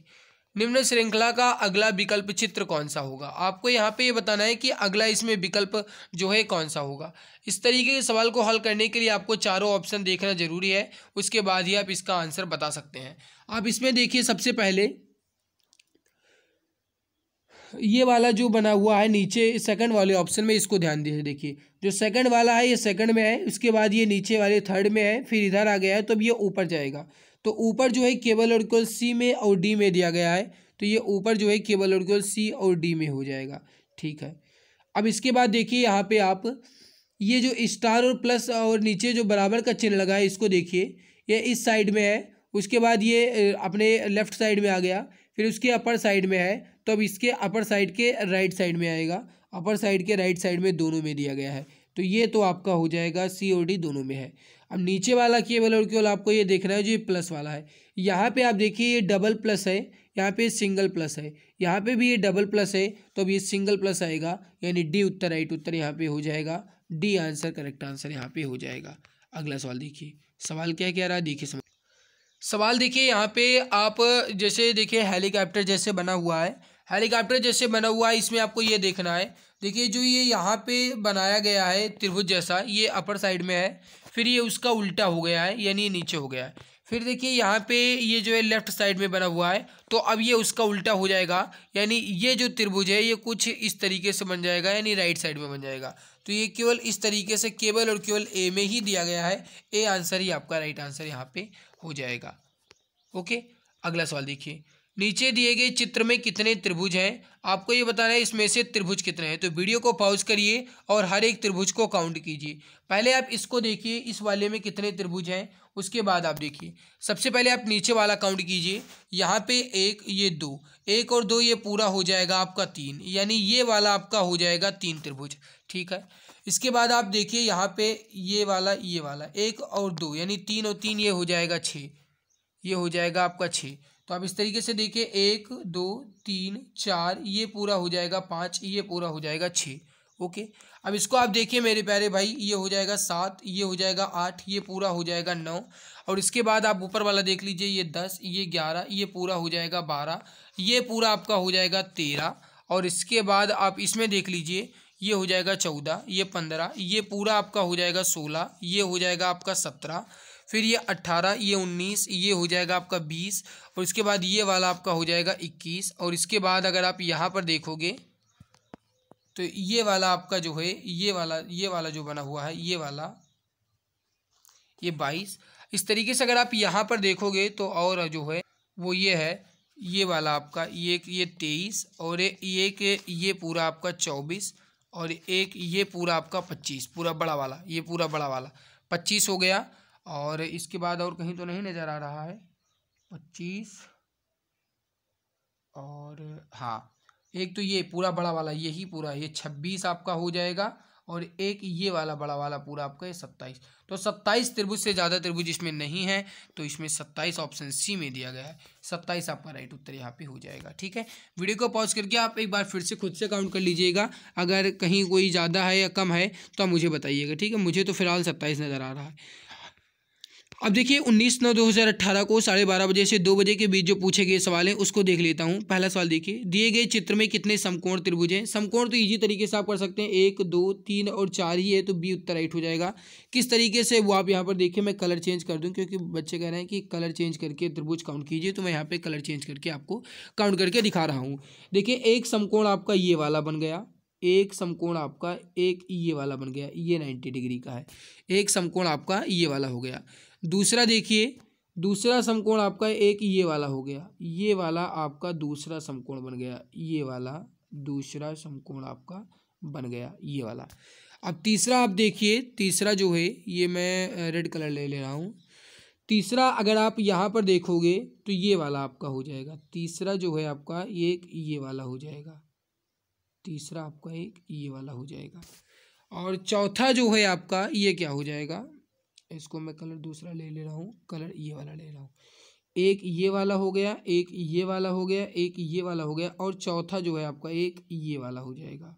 निम्न श्रृंखला का अगला विकल्प चित्र कौन सा होगा। आपको यहाँ पे ये बताना है कि अगला इसमें विकल्प जो है कौन सा होगा। इस तरीके के सवाल को हल करने के लिए आपको चारों ऑप्शन देखना जरूरी है, उसके बाद ही आप इसका आंसर बता सकते हैं। आप इसमें देखिए, सबसे पहले ये वाला जो बना हुआ है नीचे सेकंड वाले ऑप्शन में, इसको ध्यान दीजिए। देखिए जो सेकंड वाला है ये सेकंड में है, उसके बाद ये नीचे वाले थर्ड में है, फिर इधर आ गया है तो अब ये ऊपर जाएगा। तो ऊपर जो है केवल और केवल सी में और डी में दिया गया है, तो ये ऊपर जो है केवल और केवल सी और डी में हो जाएगा। ठीक है, अब इसके बाद देखिए यहाँ पे आप ये जो स्टार और प्लस और नीचे जो बराबर का चिन्ह लगा है इसको देखिए, ये इस साइड में है, उसके बाद ये अपने लेफ्ट साइड में आ गया, फिर उसके अपर साइड में है, तो अब इसके अपर साइड के राइट साइड में आएगा, अपर साइड के राइट साइड में दोनों में दिया गया है। तो ये तो आपका हो जाएगा सी और डी दोनों में है। अब नीचे वाला केवल और केवल आपको ये देखना है जो ये प्लस वाला है, यहाँ पे आप देखिए ये डबल प्लस है, यहाँ पे सिंगल प्लस है, यहाँ पे भी ये डबल प्लस है, तो अब ये सिंगल प्लस आएगा, यानी डी उत्तर राइट उत्तर यहाँ पे हो जाएगा। डी आंसर करेक्ट आंसर यहाँ पे हो जाएगा। अगला सवाल देखिए, सवाल क्या कह रहा है देखिए सवाल देखिए यहाँ पे आप जैसे देखिए हेलीकॉप्टर जैसे बना हुआ है, हेलीकॉप्टर जैसे बना हुआ है, इसमें आपको ये देखना है। देखिए जो ये यहाँ पे बनाया गया है त्रिभुज जैसा, ये अपर साइड में है, फिर ये उसका उल्टा हो गया है, यानी ये नीचे हो गया है। फिर देखिए यहाँ पे ये जो है लेफ्ट साइड में बना हुआ है, तो अब ये उसका उल्टा हो जाएगा, यानी ये जो त्रिभुज है ये कुछ इस तरीके से बन जाएगा, यानी राइट साइड में बन जाएगा। तो ये केवल इस तरीके से केवल और केवल ए में ही दिया गया है, ए आंसर ही आपका राइट आंसर यहाँ पे हो जाएगा। ओके, अगला सवाल देखिए, नीचे दिए गए चित्र में कितने त्रिभुज हैं, आपको ये बताना है इसमें से त्रिभुज कितने हैं। तो वीडियो को पॉज करिए और हर एक त्रिभुज को काउंट कीजिए। पहले आप इसको देखिए, इस वाले में कितने त्रिभुज हैं, उसके बाद आप देखिए। सबसे पहले आप नीचे वाला काउंट कीजिए, यहाँ पे 1, ये 2, 1 और 2 ये पूरा हो जाएगा आपका 3, यानी ये वाला आपका हो जाएगा 3 त्रिभुज। ठीक है, इसके बाद आप देखिए यहाँ पे ये वाला 1 और 2 यानी 3 और 3 ये हो जाएगा 6, ये हो जाएगा आपका 6। तो आप इस तरीके से देखिए 1 2 3 4 ये पूरा हो जाएगा 5, ये पूरा हो जाएगा 6। ओके, अब इसको आप देखिए मेरे प्यारे भाई, ये हो जाएगा 7, ये हो जाएगा 8, ये पूरा हो जाएगा 9, और इसके बाद आप ऊपर वाला देख लीजिए, ये 10, ये 11, ये पूरा हो जाएगा 12, ये पूरा आपका हो जाएगा 13, और इसके बाद आप इसमें देख लीजिए, ये हो जाएगा 14, ये 15, ये पूरा आपका हो जाएगा 16, ये हो जाएगा आपका 17, फिर ये 18, ये 19, ये हो जाएगा आपका 20, और इसके बाद ये वाला आपका हो जाएगा 21, और इसके बाद अगर आप यहाँ पर देखोगे तो ये वाला आपका जो है ये वाला जो बना हुआ है ये वाला ये 22। इस तरीके से अगर आप यहाँ पर देखोगे तो और जो है वो ये है, ये वाला आपका ये 23, और एक ये पूरा आपका 24, और एक ये पूरा आपका 25, पूरा बड़ा वाला, ये पूरा बड़ा वाला 25 हो गया। और इसके बाद और कहीं तो नहीं नज़र आ रहा है 25, और हाँ एक तो ये पूरा बड़ा वाला यही पूरा ये 26 आपका हो जाएगा, और एक ये वाला बड़ा वाला पूरा आपका ये 27। तो 27 त्रिभुज से ज़्यादा त्रिभुज इसमें नहीं है, तो इसमें 27 ऑप्शन सी में दिया गया है। 27 आपका राइट उत्तर यहाँ पे हो जाएगा। ठीक है, वीडियो को पॉज करके आप एक बार फिर से खुद से काउंट कर लीजिएगा, अगर कहीं कोई ज़्यादा है या कम है तो आप मुझे बताइएगा। ठीक है, मुझे तो फिलहाल 27 नज़र आ रहा है। अब देखिए 19/9/2018 को 12:30 बजे से 2 बजे के बीच जो पूछे गए सवाल हैं उसको देख लेता हूँ। पहला सवाल देखिए, दिए गए चित्र में कितने समकोण त्रिभुज हैं। समकोण तो इजी तरीके से आप कर सकते हैं, 1 2 3 और 4 ही है, तो बी उत्तर राइट हो जाएगा। किस तरीके से वो आप यहाँ पर देखिए, मैं कलर चेंज कर दूँ क्योंकि बच्चे कह रहे हैं कि कलर चेंज करके त्रिभुज काउंट कीजिए, तो मैं यहाँ पर कलर चेंज करके आपको काउंट करके दिखा रहा हूँ। देखिए एक समकोण आपका ये वाला बन गया, एक समकोण आपका एक ये वाला बन गया, ये 90 डिग्री का है, एक समकोण आपका ये वाला हो गया। दूसरा देखिए, दूसरा समकोण आपका एक ये वाला हो गया, ये वाला आपका दूसरा समकोण बन गया, ये वाला दूसरा समकोण आपका बन गया, ये वाला। अब तीसरा आप देखिए, तीसरा जो है ये मैं रेड कलर ले रहा हूँ। तीसरा अगर आप यहाँ पर देखोगे तो ये वाला आपका हो जाएगा। तीसरा जो है आपका एक ये वाला हो जाएगा। तीसरा आपका एक ये वाला हो जाएगा। और चौथा जो है आपका ये क्या हो जाएगा, इसको मैं कलर दूसरा ले रहा हूँ, कलर ये वाला ले रहा हूँ। एक ये वाला हो गया, एक ये वाला हो गया, एक ये वाला हो गया, और चौथा जो है आपका एक ये वाला हो जाएगा।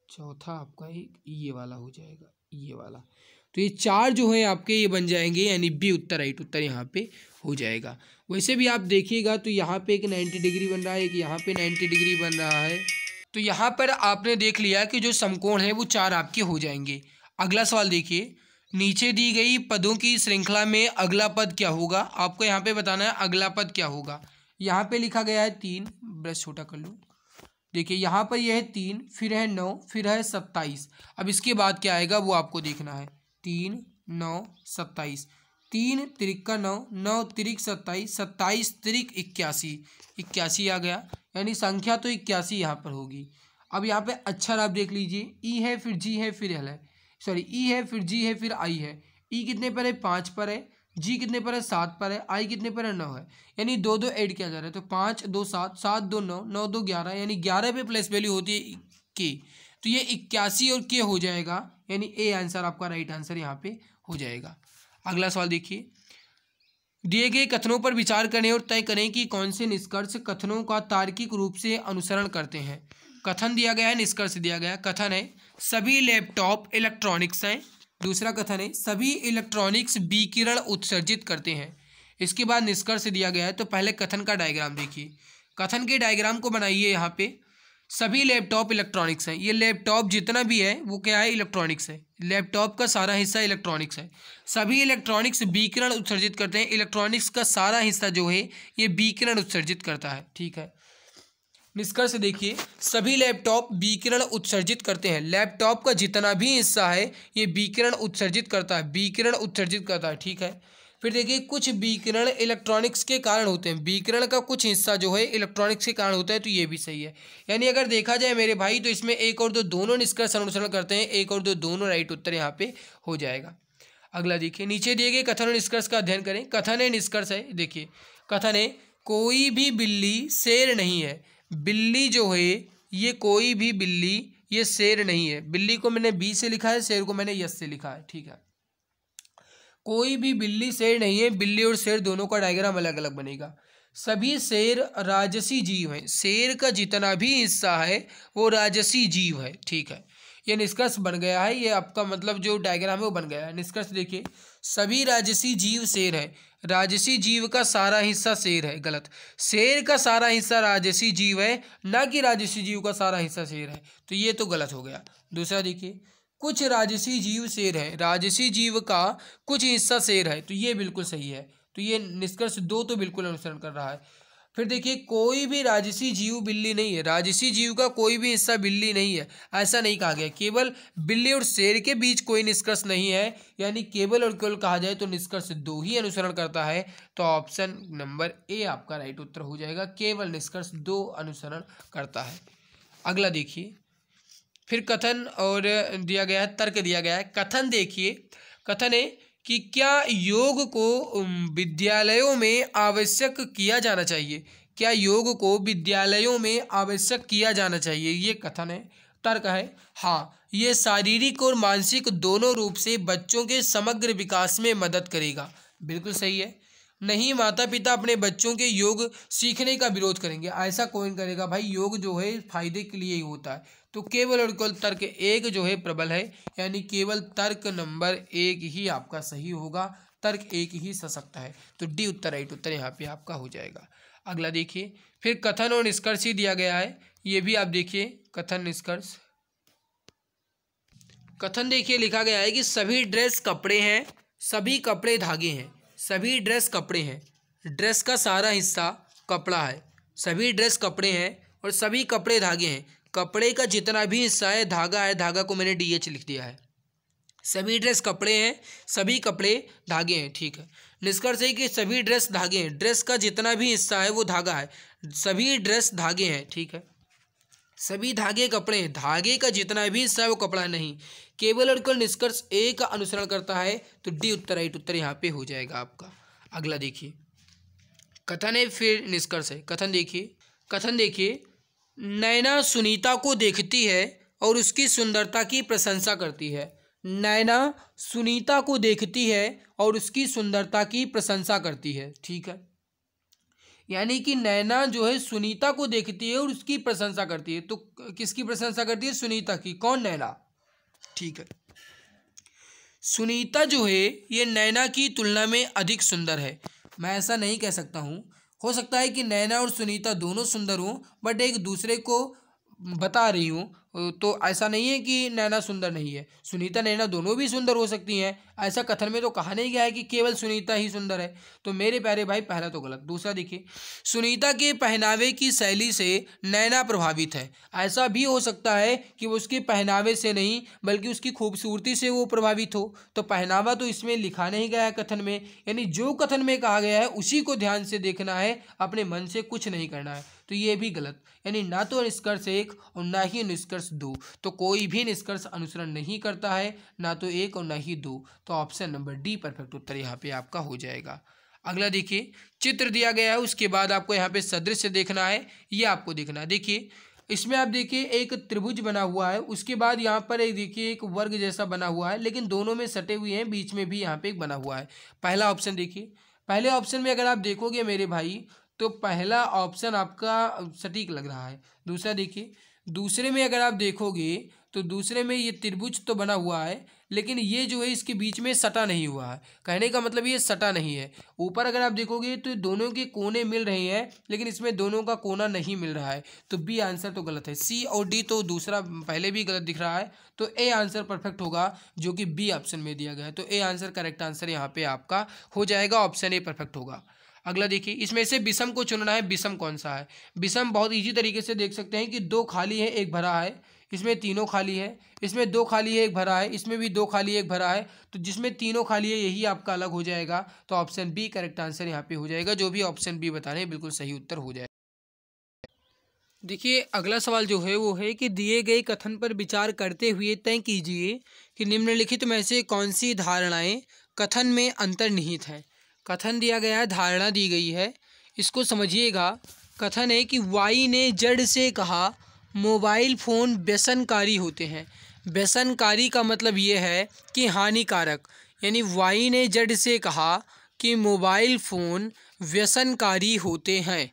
चौथा आपका एक ये वाला हो जाएगा, ये वाला। तो ये चार जो है आपके ये बन जाएंगे, यानी बी उत्तर, राइट उत्तर यहाँ पे हो जाएगा। वैसे भी आप देखिएगा तो यहाँ पे एक 90 डिग्री बन रहा है, एक यहाँ पे 90 डिग्री बन रहा है। तो यहाँ पर आपने देख लिया कि जो समकोण है वो चार आपके हो जाएंगे। अगला सवाल देखिए, नीचे दी गई पदों की श्रृंखला में अगला पद क्या होगा। आपको यहाँ पे बताना है अगला पद क्या होगा। यहाँ पे लिखा गया है 3, ब्रश छोटा कर लूँ। देखिए यहाँ पर यह है 3, फिर है 9, फिर है 27। अब इसके बाद क्या आएगा वो आपको देखना है। 3 9 27, 3 तिरिक का 9, 9 तिरिक 27, 27 तिरिक 81, 81 आ गया, यानी संख्या तो 81 यहाँ पर होगी। अब यहाँ पे अक्षर आप देख लीजिए, ई है, फिर जी है, फिर एल है, सॉरी ई है, फिर जी है, फिर आई है। ई कितने पर है, 5 पर है। जी कितने पर है, 7 पर है। आई कितने पर है, 9 है। यानी दो दो ऐड किया जा रहा है, तो 5 2 7, 7 2 9, 9 2 11, यानी 11 पे प्लस वैल्यू होती है के, तो ये 81 और के हो जाएगा, यानी ए आंसर आपका राइट आंसर यहाँ पे हो जाएगा। अगला सवाल देखिए, दिए गए कथनों पर विचार करें और तय करें कि कौन से निष्कर्ष कथनों का तार्किक रूप से अनुसरण करते हैं। कथन दिया गया है, निष्कर्ष दिया गया है। कथन है सभी लैपटॉप इलेक्ट्रॉनिक्स हैं। दूसरा कथन है सभी इलेक्ट्रॉनिक्स विकिरण उत्सर्जित करते हैं। इसके बाद निष्कर्ष दिया गया है। तो पहले कथन का डायग्राम देखिए, कथन के डायग्राम को बनाइए। यहाँ पे सभी लैपटॉप इलेक्ट्रॉनिक्स हैं, ये लैपटॉप जितना भी है वो क्या है, इलेक्ट्रॉनिक्स है। लैपटॉप का सारा हिस्सा इलेक्ट्रॉनिक्स है। सभी इलेक्ट्रॉनिक्स विकिरण उत्सर्जित करते हैं, इलेक्ट्रॉनिक्स का सारा हिस्सा जो है ये विकिरण उत्सर्जित करता है, ठीक है। निष्कर्ष देखिए, सभी लैपटॉप विकिरण उत्सर्जित करते हैं। लैपटॉप का जितना भी हिस्सा है ये विकिरण उत्सर्जित करता है, विकिरण उत्सर्जित करता है, ठीक है। फिर देखिए, कुछ विकिरण इलेक्ट्रॉनिक्स के कारण होते हैं, विकिरण का कुछ हिस्सा जो है इलेक्ट्रॉनिक्स के कारण होता है, तो ये भी सही है। यानी अगर देखा जाए मेरे भाई तो इसमें एक और दो दोनों निष्कर्ष अनुसरण करते हैं, एक और दो दोनों राइट उत्तर यहाँ पे हो जाएगा। अगला देखिए, नीचे दिए गए कथन और निष्कर्ष का अध्ययन करें। कथन है, निष्कर्ष है। देखिए कथन है कोई भी बिल्ली शेर नहीं है। बिल्ली जो है ये कोई भी बिल्ली ये शेर नहीं है। बिल्ली को मैंने बी से लिखा है, शेर को मैंने यस से लिखा है, ठीक है। कोई भी बिल्ली शेर नहीं है। बिल्ली और शेर दोनों का डायग्राम अलग अलग बनेगा। सभी शेर राजसी जीव हैं। शेर का जितना भी हिस्सा है वो राजसी जीव है, ठीक है। ये निष्कर्ष बन गया है, ये आपका मतलब जो डायग्राम है वो बन गया है। निष्कर्ष देखिए, सभी राजसी जीव शेर है। राजसी जीव का सारा हिस्सा शेर है, गलत। शेर का सारा हिस्सा राजसी जीव है, ना कि राजसी जीव का सारा हिस्सा शेर है, तो ये तो गलत हो गया। दूसरा देखिए, कुछ राजसी जीव शेर है। राजसी जीव का कुछ हिस्सा शेर है, तो ये बिल्कुल सही है। तो ये निष्कर्ष 2 तो बिल्कुल अनुसरण कर रहा है। फिर देखिए, कोई भी राजसी जीव बिल्ली नहीं है। राजसी जीव का कोई भी हिस्सा बिल्ली नहीं है, ऐसा नहीं कहा गया। केवल बिल्ली और शेर के बीच कोई निष्कर्ष नहीं है, यानी केवल और केवल कहा जाए तो निष्कर्ष 2 ही अनुसरण करता है। तो ऑप्शन नंबर ए आपका राइट उत्तर हो जाएगा, केवल निष्कर्ष 2 अनुसरण करता है। अगला देखिए, फिर कथन और दिया गया है, तर्क दिया गया है। कथन देखिए, कथन है कि क्या योग को विद्यालयों में आवश्यक किया जाना चाहिए। क्या योग को विद्यालयों में आवश्यक किया जाना चाहिए, ये कथन है। तर्क है हाँ, ये शारीरिक और मानसिक दोनों रूप से बच्चों के समग्र विकास में मदद करेगा, बिल्कुल सही है। नहीं, माता पिता अपने बच्चों के योग सीखने का विरोध करेंगे, ऐसा कोई नहीं करेगा भाई। योग जो है फायदे के लिए ही होता है। तो केवल और केवल तर्क 1 जो है प्रबल है, यानी केवल तर्क नंबर 1 ही आपका सही होगा, तर्क 1 ही सशक्त है। तो डी उत्तर राइट उत्तर यहाँ पे आपका हो जाएगा। अगला देखिए, फिर कथन और निष्कर्ष ही दिया गया है, ये भी आप देखिए। कथन निष्कर्ष, कथन देखिए लिखा गया है कि सभी ड्रेस कपड़े हैं, सभी कपड़े धागे हैं। सभी ड्रेस कपड़े हैं, ड्रेस का सारा हिस्सा कपड़ा है। सभी ड्रेस कपड़े हैं और सभी कपड़े धागे हैं। कपड़े का जितना भी हिस्सा है धागा है, धागा को मैंने DH लिख दिया है। सभी ड्रेस कपड़े हैं, सभी कपड़े धागे हैं, ठीक है। निष्कर्ष है कि सभी ड्रेस धागे हैं। ड्रेस का जितना भी हिस्सा है वो धागा है। सभी ड्रेस धागे हैं, ठीक है। सभी धागे कपड़े हैं, धागे का जितना भी हिस्सा है वो कपड़ा नहीं। केवल और केवल निष्कर्ष 1 का अनुसरण करता है, तो डी उत्तर राइट उत्तर यहाँ पे हो जाएगा आपका। अगला देखिए, कथन है फिर निष्कर्ष है। कथन देखिए, नैना सुनीता को देखती है और उसकी सुंदरता की प्रशंसा करती है। नैना सुनीता को देखती है और उसकी सुंदरता की प्रशंसा करती है। ठीक है, यानी कि नैना जो है सुनीता को देखती है और उसकी प्रशंसा करती है। तो किसकी प्रशंसा करती है? सुनीता की। कौन? नैना। ठीक है, सुनीता जो है ये नैना की तुलना में अधिक सुंदर है। मैं ऐसा नहीं कह सकता हूँ, हो सकता है कि नैना और सुनीता दोनों सुंदर हों, बट एक दूसरे को बता रही हूँ, तो ऐसा नहीं है कि नैना सुंदर नहीं है। सुनीता नैना दोनों भी सुंदर हो सकती हैं। ऐसा कथन में तो कहा नहीं गया है कि केवल सुनीता ही सुंदर है। तो मेरे प्यारे भाई पहला तो गलत। दूसरा देखिए, सुनीता के पहनावे की शैली से नैना प्रभावित है। ऐसा भी हो सकता है कि वो उसके पहनावे से नहीं बल्कि उसकी खूबसूरती से वो प्रभावित हो। तो पहनावा तो इसमें लिखा नहीं गया है कथन में, यानी जो कथन में कहा गया है उसी को ध्यान से देखना है, अपने मन से कुछ नहीं करना है। तो ये भी गलत, यानी ना तो निष्कर्ष 1 और ना ही निष्कर्ष 2। तो कोई भी निष्कर्ष अनुसरण नहीं करता है, ना तो 1 और ना ही 2। तो ऑप्शन नंबर डी परफेक्ट उत्तर यहाँ पे आपका हो जाएगा। अगला देखिए, चित्र दिया गया है, उसके बाद आपको यहाँ पे सदृश्य देखना है, ये आपको देखना है। देखिए इसमें आप देखिए एक त्रिभुज बना हुआ है, उसके बाद यहाँ पर एक देखिए एक वर्ग जैसा बना हुआ है, लेकिन दोनों में सटे हुए हैं, बीच में भी यहाँ पे एक बना हुआ है। पहला ऑप्शन देखिए, पहले ऑप्शन में अगर आप देखोगे मेरे भाई तो पहला ऑप्शन आपका सटीक लग रहा है। दूसरा देखिए, दूसरे में अगर आप देखोगे तो दूसरे में ये त्रिभुज तो बना हुआ है, लेकिन ये जो है इसके बीच में सटा नहीं हुआ है। कहने का मतलब ये सटा नहीं है। ऊपर अगर आप देखोगे तो दोनों के कोने मिल रहे हैं, लेकिन इसमें दोनों का कोना नहीं मिल रहा है। तो बी आंसर तो गलत है। सी और डी तो दूसरा पहले भी गलत दिख रहा है, तो ए आंसर परफेक्ट होगा, जो कि बी ऑप्शन में दिया गया है। तो ए आंसर करेक्ट आंसर यहाँ पे आपका हो जाएगा, ऑप्शन ए परफेक्ट होगा। अगला देखिए, इसमें से विषम को चुनना है। विषम कौन सा है? विषम बहुत इजी तरीके से देख सकते हैं कि 2 खाली है, 1 भरा है। इसमें तीनों खाली है, इसमें 2 खाली है, 1 भरा है, इसमें भी 2 खाली है, 1 भरा है। तो जिसमें तीनों खाली है यही आपका अलग हो जाएगा। तो ऑप्शन बी करेक्ट आंसर यहाँ पे हो जाएगा। जो भी ऑप्शन बी बता रहे हैं बिल्कुल सही उत्तर हो जाएगा। देखिए अगला सवाल जो है वो है कि दिए गए कथन पर विचार करते हुए तय कीजिए कि निम्नलिखित में से कौन सी धारणाएं कथन में अंतर्निहित हैं। कथन दिया गया है, धारणा दी गई है, इसको समझिएगा। कथन है कि वाई ने जड़ से कहा मोबाइल फ़ोन व्यसनकारी होते हैं। व्यसनकारी का मतलब ये है कि हानिकारक, यानी वाई ने जड़ से कहा कि मोबाइल फ़ोन व्यसनकारी होते हैं।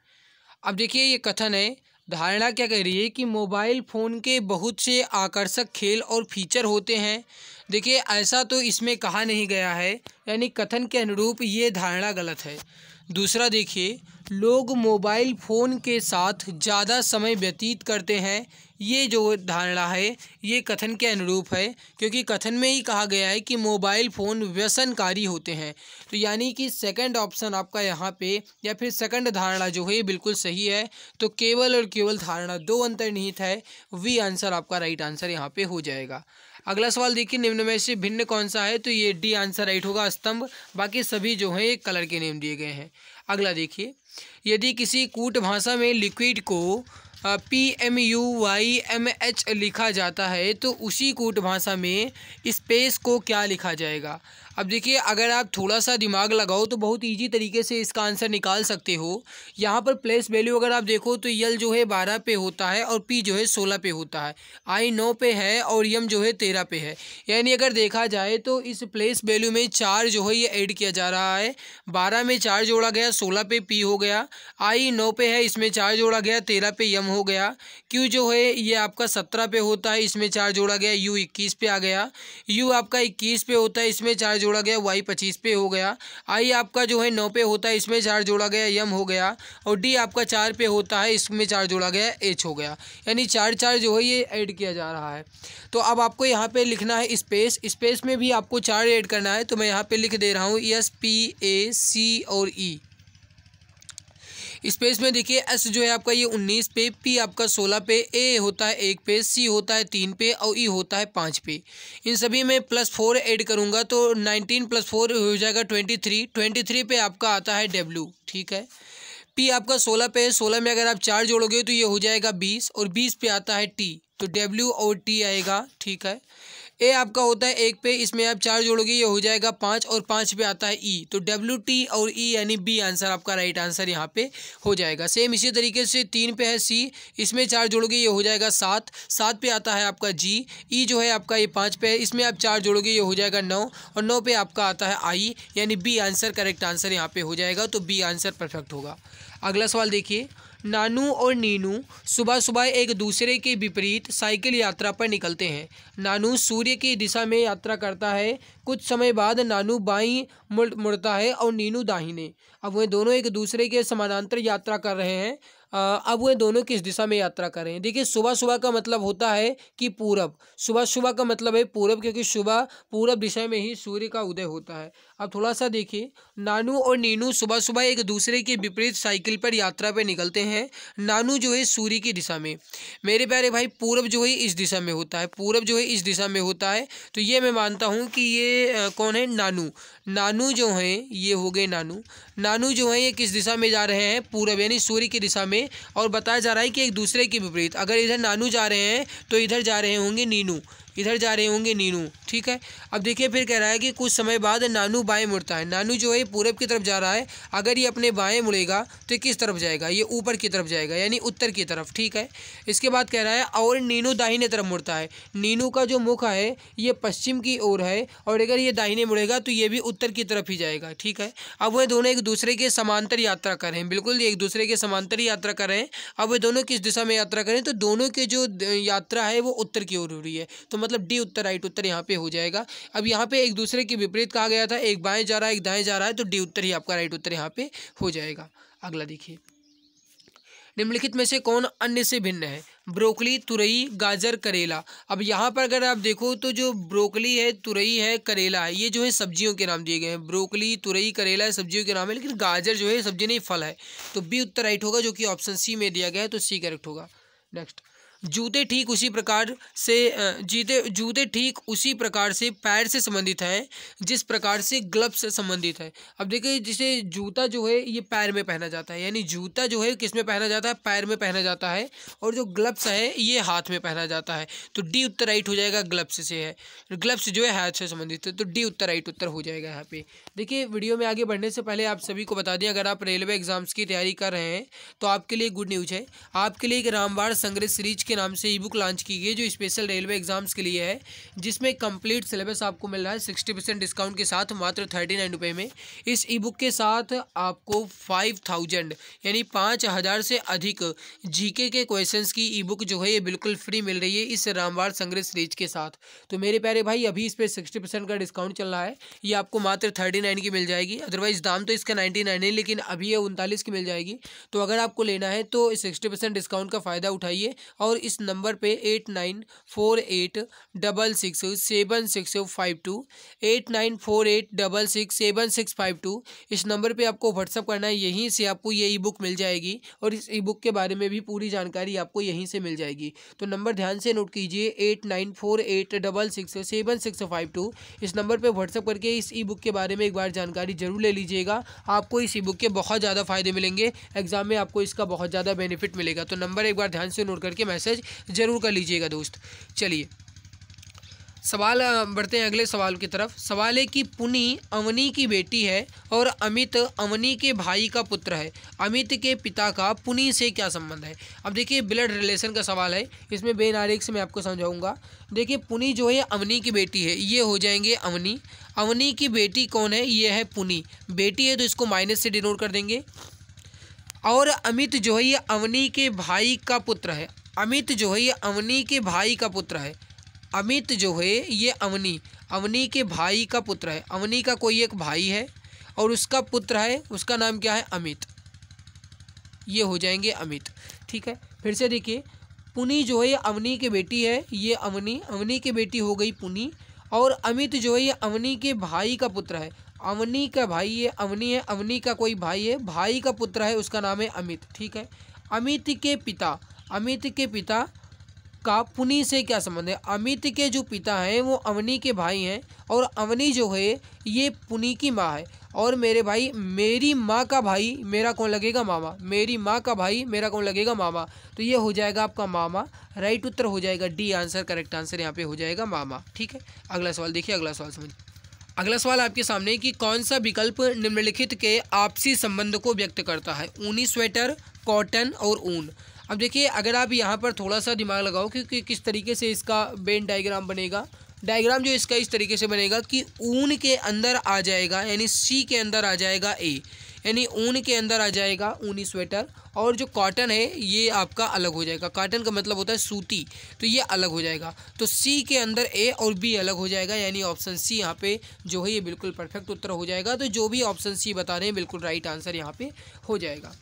अब देखिए ये कथन है, धारणा क्या कह रही है कि मोबाइल फ़ोन के बहुत से आकर्षक खेल और फीचर होते हैं। देखिए ऐसा तो इसमें कहा नहीं गया है, यानी कथन के अनुरूप ये धारणा गलत है। दूसरा देखिए, लोग मोबाइल फ़ोन के साथ ज़्यादा समय व्यतीत करते हैं। ये जो धारणा है ये कथन के अनुरूप है, क्योंकि कथन में ही कहा गया है कि मोबाइल फ़ोन व्यसनकारी होते हैं। तो यानी कि सेकंड ऑप्शन आपका यहाँ पे या फिर सेकंड धारणा जो है ये बिल्कुल सही है। तो केवल और केवल धारणा 2 अंतर्निहित है। वी आंसर आपका राइट आंसर यहाँ पे हो जाएगा। अगला सवाल देखिए, निम्न में से भिन्न कौन सा है? तो ये डी आंसर राइट होगा, स्तंभ। बाकी सभी जो हैं ये कलर के नेम दिए गए हैं। अगला देखिए, यदि किसी कूट भाषा में लिक्विड को PMUYMH लिखा जाता है तो उसी कूट भाषा में स्पेस को क्या लिखा जाएगा? अब देखिए अगर आप थोड़ा सा दिमाग लगाओ तो बहुत इजी तरीके से इसका आंसर निकाल सकते हो। यहाँ पर प्लेस वैल्यू अगर आप देखो तो यल जो है 12 पे होता है और पी जो है 16 पे होता है, आई 9 पे है और यम जो है 13 पे है। यानी अगर देखा जाए तो इस प्लेस वैल्यू में 4 जो है ये ऐड किया जा रहा है। 12 में 4 जोड़ा गया, 16 पे पी हो गया, आई 9 पे है, इसमें 4 जोड़ा गया, 13 पे यम हो गया। क्यू जो है ये आपका 17 पे होता है, इसमें 4 जोड़ा गया, यू 21 पे आ गया। यू आपका 21 पे होता है, इसमें 4 जोड़ा गया, वाई 25 पे हो गया। आई आपका जो है 9 पे होता है, इसमें 4 जोड़ा गया, यम हो गया। और डी आपका 4 पे होता है, इसमें 4 जोड़ा गया, एच हो गया। यानी 4 जो है ये ऐड किया जा रहा है। तो अब आपको यहाँ पे लिखना है स्पेस। स्पेस में भी आपको 4 ऐड करना है, तो मैं यहाँ पे लिख दे रहा हूँ SPAC और ई। स्पेस में देखिए एस जो है आपका ये 19 पे, पी आपका 16 पे, ए होता है 1 पे, सी होता है 3 पे और ई होता है 5 पे। इन सभी में +4 ऐड करूँगा तो 19 + 4 हो जाएगा 23। 23 पे आपका आता है डब्ल्यू, ठीक है। पी आपका 16 पे है, 16 में अगर आप 4 जोड़ोगे तो ये हो जाएगा 20 और 20 पे आता है टी, तो डब्ल्यू और टी आएगा, ठीक है। ए आपका होता है 1 पे, इसमें आप 4 जोड़ोगे ये हो जाएगा 5 और 5 पे आता है ई, तो WT और ई यानी बी आंसर आपका राइट आंसर यहाँ पे हो जाएगा। सेम इसी तरीके से 3 पे है सी, इसमें 4 जोड़ोगे ये हो जाएगा 7, 7 पे आता है आपका जी, ई जो है आपका ये 5 पे है, इसमें आप 4 जोड़ोगे ये हो जाएगा 9 और 9 पे आपका आता है आई, यानी बी आंसर करेक्ट आंसर यहाँ पे हो जाएगा, तो बी आंसर परफेक्ट होगा। अगला सवाल देखिए, नानू और नीनू सुबह सुबह एक दूसरे के विपरीत साइकिल यात्रा पर निकलते हैं। नानू सूर्य की दिशा में यात्रा करता है। कुछ समय बाद नानू बाईं मुड़ता है और नीनू दाहिने। अब वे दोनों एक दूसरे के समानांतर यात्रा कर रहे हैं। अब वे दोनों किस दिशा में यात्रा कर रहे हैं? देखिए, सुबह सुबह का मतलब होता है कि पूरब, सुबह सुबह का मतलब है पूरब, क्योंकि सुबह पूरब दिशा में ही सूर्य का उदय होता है। अब थोड़ा सा देखिए, नानू और नीनू सुबह सुबह एक दूसरे के विपरीत साइकिल पर यात्रा पर निकलते हैं। नानू जो है सूर्य की दिशा में, मेरे प्यारे भाई पूरब जो है इस दिशा में होता है, पूरब जो है इस दिशा में होता है, तो ये मैं मानता हूँ कि ये कौन है? नानू। नानू जो है ये हो गए नानू। नानू जो है ये किस दिशा में जा रहे हैं? पूरब, यानी सूर्य की दिशा में, और बताया जा रहा है कि एक दूसरे के विपरीत। अगर इधर नानू जा रहे हैं तो इधर जा रहे होंगे नीनू, इधर जा रहे होंगे नीनू, ठीक है। अब देखिए फिर कह रहा है कि कुछ समय बाद नानू बाएं मुड़ता है। नानू जो है पूरब की तरफ जा रहा है, अगर ये अपने बाएं मुड़ेगा तो ये किस तरफ जाएगा? ये ऊपर की तरफ जाएगा, यानी उत्तर की तरफ, ठीक है। इसके बाद कह रहा है और नीनू दाहिने तरफ मुड़ता है। नीनू का जो मुख है ये पश्चिम की ओर है, और अगर ये दाहिने मुड़ेगा तो ये भी उत्तर की तरफ ही जाएगा, ठीक है। अब वह दोनों एक दूसरे के समांतर यात्रा कर रहे हैं, बिल्कुल एक दूसरे के समांतर यात्रा कर रहे हैं। अब वे दोनों किस दिशा में यात्रा करें? तो दोनों के जो यात्रा है वो उत्तर की ओर हो रही है, तो मतलब डी उत्तर, राइट उत्तर यहाँ पे हो जाएगा। अब यहाँ पे एक दूसरे के विपरीत कहा गया था, एक बाएं जा रहा है एक दाएं जा रहा है, तो डी उत्तर ही आपका राइट उत्तर यहाँ पे हो जाएगा। अगला देखिए, निम्नलिखित में से कौन अन्य से भिन्न है? ब्रोकली, तुरई, गाजर, करेला। अब यहाँ पर अगर आप देखो तो जो ब्रोकली है, तुरई है, करेला है, ये जो है सब्जियों के नाम दिए गए हैं। ब्रोकली, तुरई, करेला सब्जियों के नाम है, लेकिन गाजर जो है सब्जी नहीं फल है, तो बी उत्तर राइट होगा, जो कि ऑप्शन सी में दिया गया है, तो सी करेक्ट होगा। नेक्स्ट, जूते ठीक उसी प्रकार से पैर से संबंधित हैं जिस प्रकार से ग्लव्स से संबंधित है। अब देखिए, जिसे जूता जो है ये पैर में पहना जाता है, यानी जूता जो है किस में पहना जाता है? पैर में पहना जाता है, और जो ग्लव्स है ये हाथ में पहना जाता है, तो डी उत्तर राइट हो जाएगा। ग्लव्स से है, ग्लव्स जो है हाथ से संबंधित है, तो डी उत्तर राइट उत्तर हो जाएगा यहाँ पे। देखिए, वीडियो में आगे बढ़ने से पहले आप सभी को बता दें, अगर आप रेलवे एग्जाम्स की तैयारी कर रहे हैं तो आपके लिए गुड न्यूज है। आपके लिए एक रामबाण संग्रह सीरीज के नाम से ई बुक लॉन्च की गई, जो स्पेशल रेलवे एग्जाम्स के लिए है, जिसमें कंप्लीट सिलेबस आपको मिल रहा है 60% डिस्काउंट के साथ मात्र 39 रुपये में। इस ई बुक के साथ आपको 5000 यानी 5000 से अधिक जीके के क्वेश्चंस की ई बुक जो है ये बिल्कुल फ्री मिल रही है इस रामबाण संग्रह सीरीज के साथ। तो मेरे प्यारे भाई, अभी इस पर 60% का डिस्काउंट चल रहा है, ये आपको मात्र 39 की मिल जाएगी। अदरवाइज दाम तो इसका 99 है, लेकिन अभी ये 39 की मिल जाएगी। तो अगर आपको लेना है तो 60% डिस्काउंट का फ़ायदा उठाइए, और इस नंबर पे 8948667652 8948667652 इस नंबर पे आपको व्हाट्सअप करना है। यहीं से आपको ये ई बुक मिल जाएगी, और इस ई बुक के बारे में भी पूरी जानकारी आपको यहीं से मिल जाएगी। तो नंबर ध्यान से नोट कीजिए, 8948667652। इस नंबर पे व्हाट्सअप करके इस ई बुक के बारे में एक बार जानकारी जरूर ले लीजिएगा। आपको इस ई बुक के बहुत ज़्यादा फ़ायदे मिलेंगे, एग्जाम में आपको इसका बहुत ज़्यादा बेनिफिट मिलेगा। तो नंबर एक बार ध्यान से नोट करके मैसेज जरूर कर लीजिएगा दोस्त। चलिए सवाल बढ़ते हैं अगले सवाल की तरफ। सवाल है कि पुनी अवनी की बेटी है और अमित अवनी के भाई का पुत्र है। अमित के पिता का पुनी से क्या संबंध है? अब देखिए, ब्लड रिलेशन का सवाल है, इसमें बेनारिक से मैं आपको समझाऊंगा। देखिए, पुनी जो है अवनी की बेटी है, ये हो जाएंगे अवनी। अवनी की बेटी कौन है? ये है पुनी। बेटी है तो इसको माइनस से डिनोट कर देंगे। और अमित जो है ये अवनी के भाई का पुत्र है। अमित जो है ये अवनी के भाई का पुत्र है। अमित जो है ये अवनी के भाई का पुत्र है। अवनी का कोई एक भाई है और उसका पुत्र है, उसका नाम क्या है? अमित। ये हो जाएंगे अमित, ठीक है। फिर से देखिए, पुनी जो है ये अवनी की बेटी है, ये अवनी की बेटी हो गई पुनी, और अमित जो है ये अवनी के भाई का पुत्र है। अवनी का भाई ये अवनी है, अवनी का कोई भाई है, भाई का पुत्र है, उसका नाम है अमित, ठीक है। अमित के पिता का पुनी से क्या संबंध है? अमित के जो पिता हैं वो अवनी के भाई हैं और अवनी जो है ये पुनी की माँ है। और मेरे भाई मेरी माँ का भाई मेरा कौन लगेगा? मामा। मेरी माँ का भाई मेरा कौन लगेगा? मामा। तो ये हो जाएगा आपका मामा। राइट उत्तर हो जाएगा डी आंसर, करेक्ट आंसर यहाँ पे हो जाएगा मामा। ठीक है, अगला सवाल देखिए, अगला सवाल समझिए। अगला सवाल आपके सामने कि कौन सा विकल्प निम्नलिखित के आपसी संबंध को व्यक्त करता है? ऊनी स्वेटर, कॉटन और ऊन। अब देखिए, अगर आप यहाँ पर थोड़ा सा दिमाग लगाओ कि किस तरीके से इसका वेन डायग्राम बनेगा। डायग्राम जो इसका इस तरीके से बनेगा कि ऊन के अंदर आ जाएगा, यानी सी के अंदर आ जाएगा ए, यानी ऊन के अंदर आ जाएगा ऊनी स्वेटर, और जो कॉटन है ये आपका अलग हो जाएगा। कॉटन का मतलब होता है सूती, तो ये अलग हो जाएगा। तो सी के अंदर ए और बी अलग हो जाएगा, यानी ऑप्शन सी यहाँ पे जो है ये बिल्कुल परफेक्ट उत्तर हो जाएगा। तो जो भी ऑप्शन सी बता रहे हैं बिल्कुल राइट आंसर यहाँ पे हो जाएगा।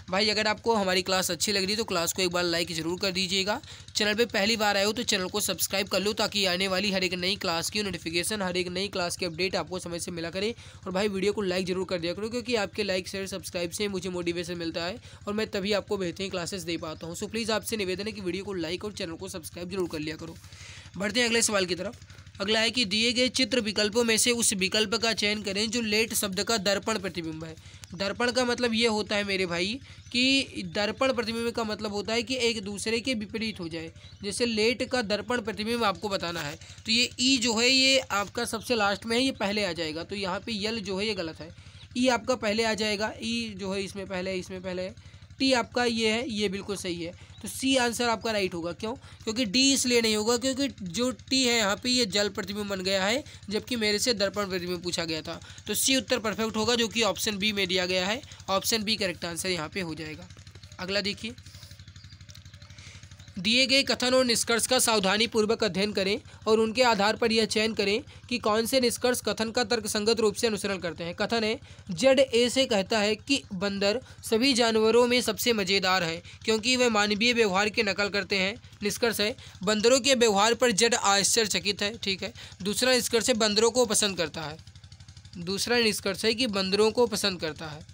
भाई अगर आपको हमारी क्लास अच्छी लग रही है तो क्लास को एक बार लाइक ज़रूर कर दीजिएगा। चैनल पे पहली बार आए हो तो चैनल को सब्सक्राइब कर लो, ताकि आने वाली हर एक नई क्लास की नोटिफिकेशन, हर एक नई क्लास की अपडेट आपको समय से मिला करे। और भाई वीडियो को लाइक ज़रूर कर दिया करो, क्योंकि आपके लाइक शेयर सब्सक्राइब से मुझे मोटिवेशन मिलता है और मैं तभी आपको बेहतरीन क्लासेस दे पाता हूँ। सो प्लीज़ आपसे निवेदन है कि वीडियो को लाइक और चैनल को सब्सक्राइब जरूर कर लिया करो। बढ़ते हैं अगले सवाल की तरफ। अगला है कि दिए गए चित्र विकल्पों में से उस विकल्प का चयन करें जो लेट शब्द का दर्पण प्रतिबिंब है। दर्पण का मतलब ये होता है मेरे भाई कि दर्पण प्रतिबिंब का मतलब होता है कि एक दूसरे के विपरीत हो जाए। जैसे लेट का दर्पण प्रतिबिंब आपको बताना है, तो ये ई जो है ये आपका सबसे लास्ट में है, ये पहले आ जाएगा। तो यहाँ पे यल जो है ये गलत है, ई आपका पहले आ जाएगा। ई जो है इसमें पहले है, इसमें पहले है। टी आपका ये है, ये बिल्कुल सही है। तो सी आंसर आपका राइट होगा। क्यों? क्योंकि डी इसलिए नहीं होगा क्योंकि जो टी है यहाँ पे ये जल प्रतिबिंब बन गया है, जबकि मेरे से दर्पण प्रतिबिंब पूछा गया था। तो सी उत्तर परफेक्ट होगा, जो कि ऑप्शन बी में दिया गया है। ऑप्शन बी करेक्ट आंसर यहाँ पे हो जाएगा। अगला देखिए, दिए गए कथन और निष्कर्ष का सावधानीपूर्वक अध्ययन करें और उनके आधार पर यह चयन करें कि कौन से निष्कर्ष कथन का तर्कसंगत रूप से अनुसरण करते हैं। कथन है, जेड ए से कहता है कि बंदर सभी जानवरों में सबसे मज़ेदार है क्योंकि वे मानवीय व्यवहार की नकल करते हैं। निष्कर्ष है, बंदरों के व्यवहार पर जेड आश्चर्यचकित है। ठीक है। दूसरा निष्कर्ष है, बंदरों को पसंद करता है। दूसरा निष्कर्ष है कि बंदरों को पसंद करता है।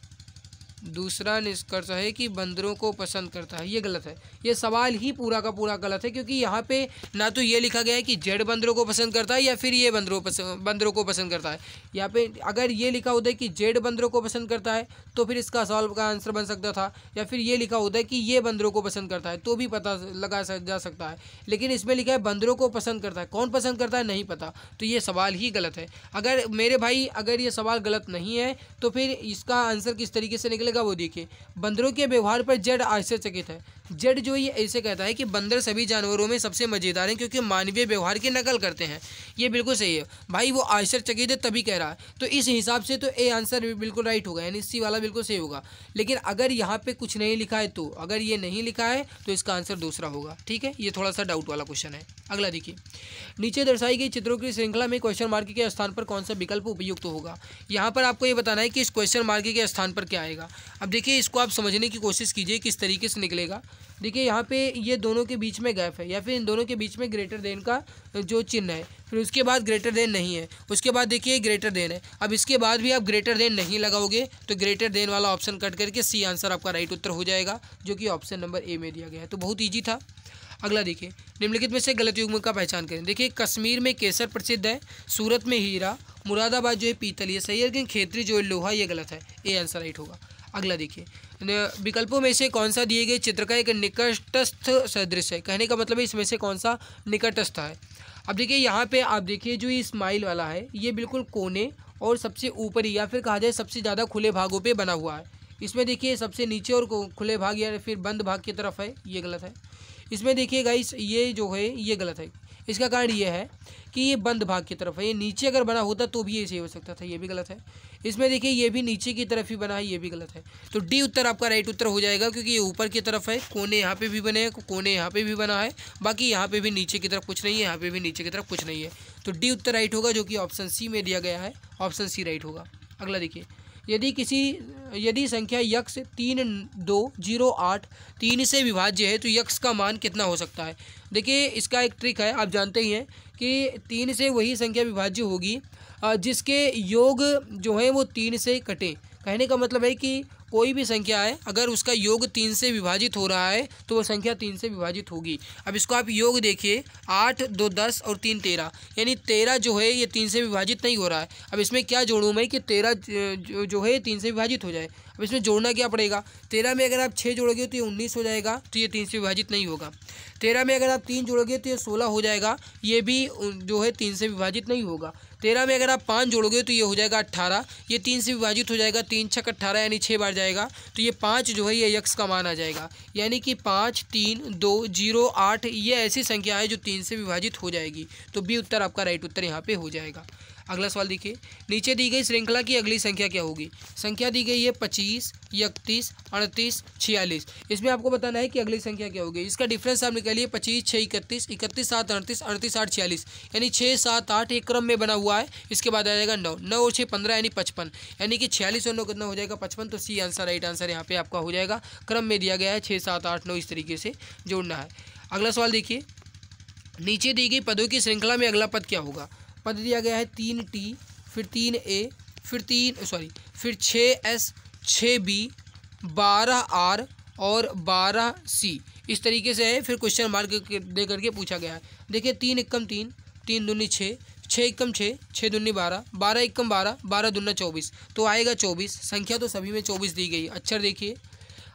दूसरा निष्कर्ष है कि बंदरों को पसंद करता है। ये गलत है, ये सवाल ही पूरा का पूरा गलत है, क्योंकि यहाँ पे ना तो ये लिखा गया है कि जेड बंदरों को पसंद करता है या फिर ये बंदरों को पसंद करता है। यहाँ पे अगर ये लिखा होता है कि जेड बंदरों को पसंद करता है तो फिर इसका सवाल का आंसर बन सकता था, या फिर ये लिखा होता है कि ये बंदरों को पसंद करता है तो भी पता लगा जा सकता है। लेकिन इसमें लिखा है बंदरों को पसंद करता है, कौन पसंद करता है नहीं पता, तो ये सवाल ही गलत है। अगर मेरे भाई अगर ये सवाल गलत नहीं है तो फिर इसका आंसर किस तरीके से निकलेगा वो देखिए। बंदरों के व्यवहार पर जेड आश्चर्यचकित है। जेड जो ये ऐसे कहता है कि बंदर सभी जानवरों में सबसे मज़ेदार हैं क्योंकि मानवीय व्यवहार की नकल करते हैं। ये बिल्कुल सही है भाई, वो आश्चर्यचकित है तभी कह रहा है, तो इस हिसाब से तो ए आंसर बिल्कुल राइट होगा, यानी सी वाला बिल्कुल सही होगा। लेकिन अगर यहाँ पे कुछ नहीं लिखा है तो अगर ये नहीं लिखा है तो इसका आंसर दूसरा होगा। ठीक है, ये थोड़ा सा डाउट वाला क्वेश्चन है। अगला देखिए, नीचे दर्शाई गई चित्रों की श्रृंखला में क्वेश्चन मार्क के स्थान पर कौन सा विकल्प उपयुक्त होगा। यहाँ पर आपको ये बताना है कि इस क्वेश्चन मार्क के स्थान पर क्या आएगा। अब देखिए, इसको आप समझने की कोशिश कीजिए किस तरीके से निकलेगा। देखिए यहाँ पे ये दोनों के बीच में गैप है, या फिर इन दोनों के बीच में ग्रेटर देन का जो चिन्ह है, फिर उसके बाद ग्रेटर देन नहीं है, उसके बाद देखिए ग्रेटर देन है। अब इसके बाद भी आप ग्रेटर देन नहीं लगाओगे तो ग्रेटर देन वाला ऑप्शन कट करके सी आंसर आपका राइट उत्तर हो जाएगा, जो कि ऑप्शन नंबर ए में दिया गया है। तो बहुत ईजी था। अगला देखिए, निम्नलिखित में से गलत युग्म का पहचान करें। देखिए, कश्मीर में केसर प्रसिद्ध है, सूरत में हीरा, मुरादाबाद जो है पीतल, ये सही है, लेकिन खेतरी जो है लोहा, ये गलत है। ए आंसर राइट होगा। अगला देखिए, विकल्पों में से कौन सा दिए गए चित्र का एक निकटस्थ सदृश है। कहने का मतलब है इसमें से कौन सा निकटस्थ है। अब देखिए यहाँ पे आप देखिए जो ये स्माइल वाला है ये बिल्कुल कोने और सबसे ऊपरी या फिर कहा जाए सबसे ज़्यादा खुले भागों पे बना हुआ है। इसमें देखिए सबसे नीचे और खुले भाग या फिर बंद भाग की तरफ है, ये गलत है। इसमें देखिए गाइस ये जो है ये गलत है। इसका कारण ये है कि ये बंद भाग की तरफ है, ये नीचे अगर बना होता तो भी ये सही हो सकता था, ये भी गलत है। इसमें देखिए ये भी नीचे की तरफ ही बना है, ये भी गलत है। तो डी उत्तर आपका राइट उत्तर हो जाएगा, क्योंकि ये ऊपर की तरफ है, कोने यहाँ पे भी बने हैं, कोने यहाँ पे भी बना है, बाकी यहाँ पे भी नीचे की तरफ कुछ नहीं है, यहाँ पे भी नीचे की तरफ कुछ नहीं है। तो डी उत्तर राइट होगा, जो कि ऑप्शन सी में दिया गया है। ऑप्शन सी राइट होगा। अगला देखिए, यदि संख्या यक्ष 3208 3 से विभाज्य है तो यक्ष का मान कितना हो सकता है। देखिए इसका एक ट्रिक है, आप जानते ही हैं कि 3 से वही संख्या विभाज्य होगी जिसके योग जो है वो 3 से कटें। कहने का मतलब है कि कोई भी संख्या है अगर उसका योग 3 से विभाजित हो रहा है तो वो संख्या 3 से विभाजित होगी। अब इसको आप योग देखिए, 8 2 10 और 3 13, यानी 13 जो है ये 3 से विभाजित नहीं हो रहा है। अब इसमें क्या जोड़ूँ मैं कि 13 जो है 3 से विभाजित हो जाए। अब इसमें जोड़ना क्या पड़ेगा, 13 में अगर आप 6 जोड़ोगे तो ये 19 हो जाएगा, तो ये 3 से विभाजित नहीं होगा। 13 में अगर आप 3 जोड़ोगे तो ये 16 हो जाएगा, ये भी जो है 3 से विभाजित नहीं होगा। 13 में अगर आप 5 जोड़ोगे तो ये हो जाएगा 18, ये 3 से विभाजित हो जाएगा, 3 छक 18 यानी 6 बार जाएगा, तो ये 5 जो है ये यक्स का मान आ जाएगा। यानी कि 5 3 2 0 8 ये ऐसी संख्या है जो 3 से विभाजित हो जाएगी। तो बी उत्तर आपका राइट उत्तर यहाँ पे हो जाएगा। अगला सवाल देखिए, नीचे दी गई श्रृंखला की अगली संख्या क्या होगी। संख्या दी गई है 25 31 38 46। इसमें आपको बताना है कि अगली संख्या क्या होगी। इसका डिफरेंस आप निकालिए, 25 6 31 31 7 38 38 8 46, यानी 6 7 8 एक क्रम में बना हुआ है। इसके बाद आ जाएगा 9 9 और 6 15 यानी 55, यानी कि 46 और 9 कितना हो जाएगा 55। तो सी आंसर राइट आंसर यहाँ पे आपका हो जाएगा। क्रम में दिया गया है 6 7 8 9, इस तरीके से जोड़ना है। अगला सवाल देखिए, नीचे दी गई पदों की श्रृंखला में अगला पद क्या होगा। पद दिया गया है 3T, फिर 3A, फिर 6S, 6B, 12R और 12C, इस तरीके से है। फिर क्वेश्चन मार्क दे करके पूछा गया है। देखिए 3 एकम 3, 3 दूनी 6, 6 एकम 6, 6 दूनी 12, 12 एकम 12, 12 दूना 24, तो आएगा 24। संख्या तो सभी में 24 दी गई। अक्षर देखिए,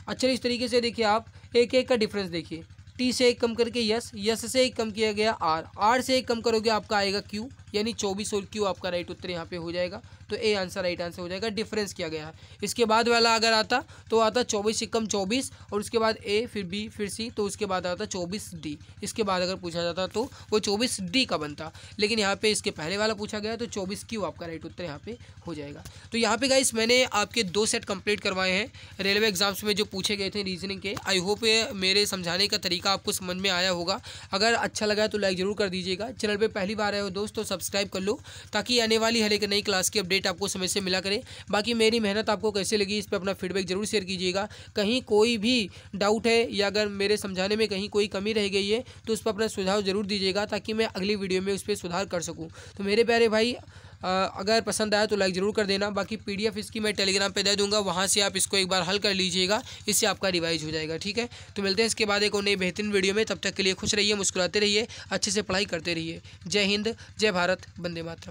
अक्षर इस तरीके से देखिए, आप एक एक का डिफरेंस देखिए। टी से एक कम करके यस, यस से एक कम किया गया आर, आर से एक कम करोगे आपका आएगा क्यू, यानी 24 और क्यू आपका राइट उत्तर यहाँ पे हो जाएगा। तो ए आंसर राइट आंसर हो जाएगा। डिफरेंस किया गया है। इसके बाद वाला अगर आता तो आता 24 से कम 24, और उसके बाद ए, फिर बी, फिर सी, तो उसके बाद आता 24D। इसके बाद अगर पूछा जाता तो वो 24D का बनता, लेकिन यहाँ पे इसके पहले वाला पूछा गया तो 24Q आपका राइट उत्तर यहाँ पे हो जाएगा। तो यहाँ पे गाइस मैंने आपके 2 सेट कंप्लीट करवाए हैं रेलवे एग्जाम्स में जो पूछे गए थे रीजनिंग के। आई होप मेरे समझाने का तरीका आपको समझ में आया होगा। अगर अच्छा लगा तो लाइक ज़रूर कर दीजिएगा। चैनल पे पहली बार आए हो दोस्त तो सब्सक्राइब कर लो, ताकि आने वाली हर एक नई क्लास की अपडेट आपको समय से मिला करे। बाकी मेरी मेहनत आपको कैसे लगी इस पर अपना फीडबैक जरूर शेयर कीजिएगा। कहीं कोई भी डाउट है या अगर मेरे समझाने में कहीं कोई कमी रह गई है तो उस पर अपना सुझाव जरूर दीजिएगा, ताकि मैं अगली वीडियो में उस पर सुधार कर सकूँ। तो मेरे प्यारे भाई, अगर पसंद आया तो लाइक ज़रूर कर देना। बाकी PDF इसकी मैं टेलीग्राम पे दे दूंगा, वहाँ से आप इसको एक बार हल कर लीजिएगा, इससे आपका रिवाइज हो जाएगा। ठीक है, तो मिलते हैं इसके बाद एक और नई बेहतरीन वीडियो में। तब तक के लिए खुश रहिए, मुस्कुराते रहिए, अच्छे से पढ़ाई करते रहिए। जय हिंद, जय भारत, वंदे मातरम।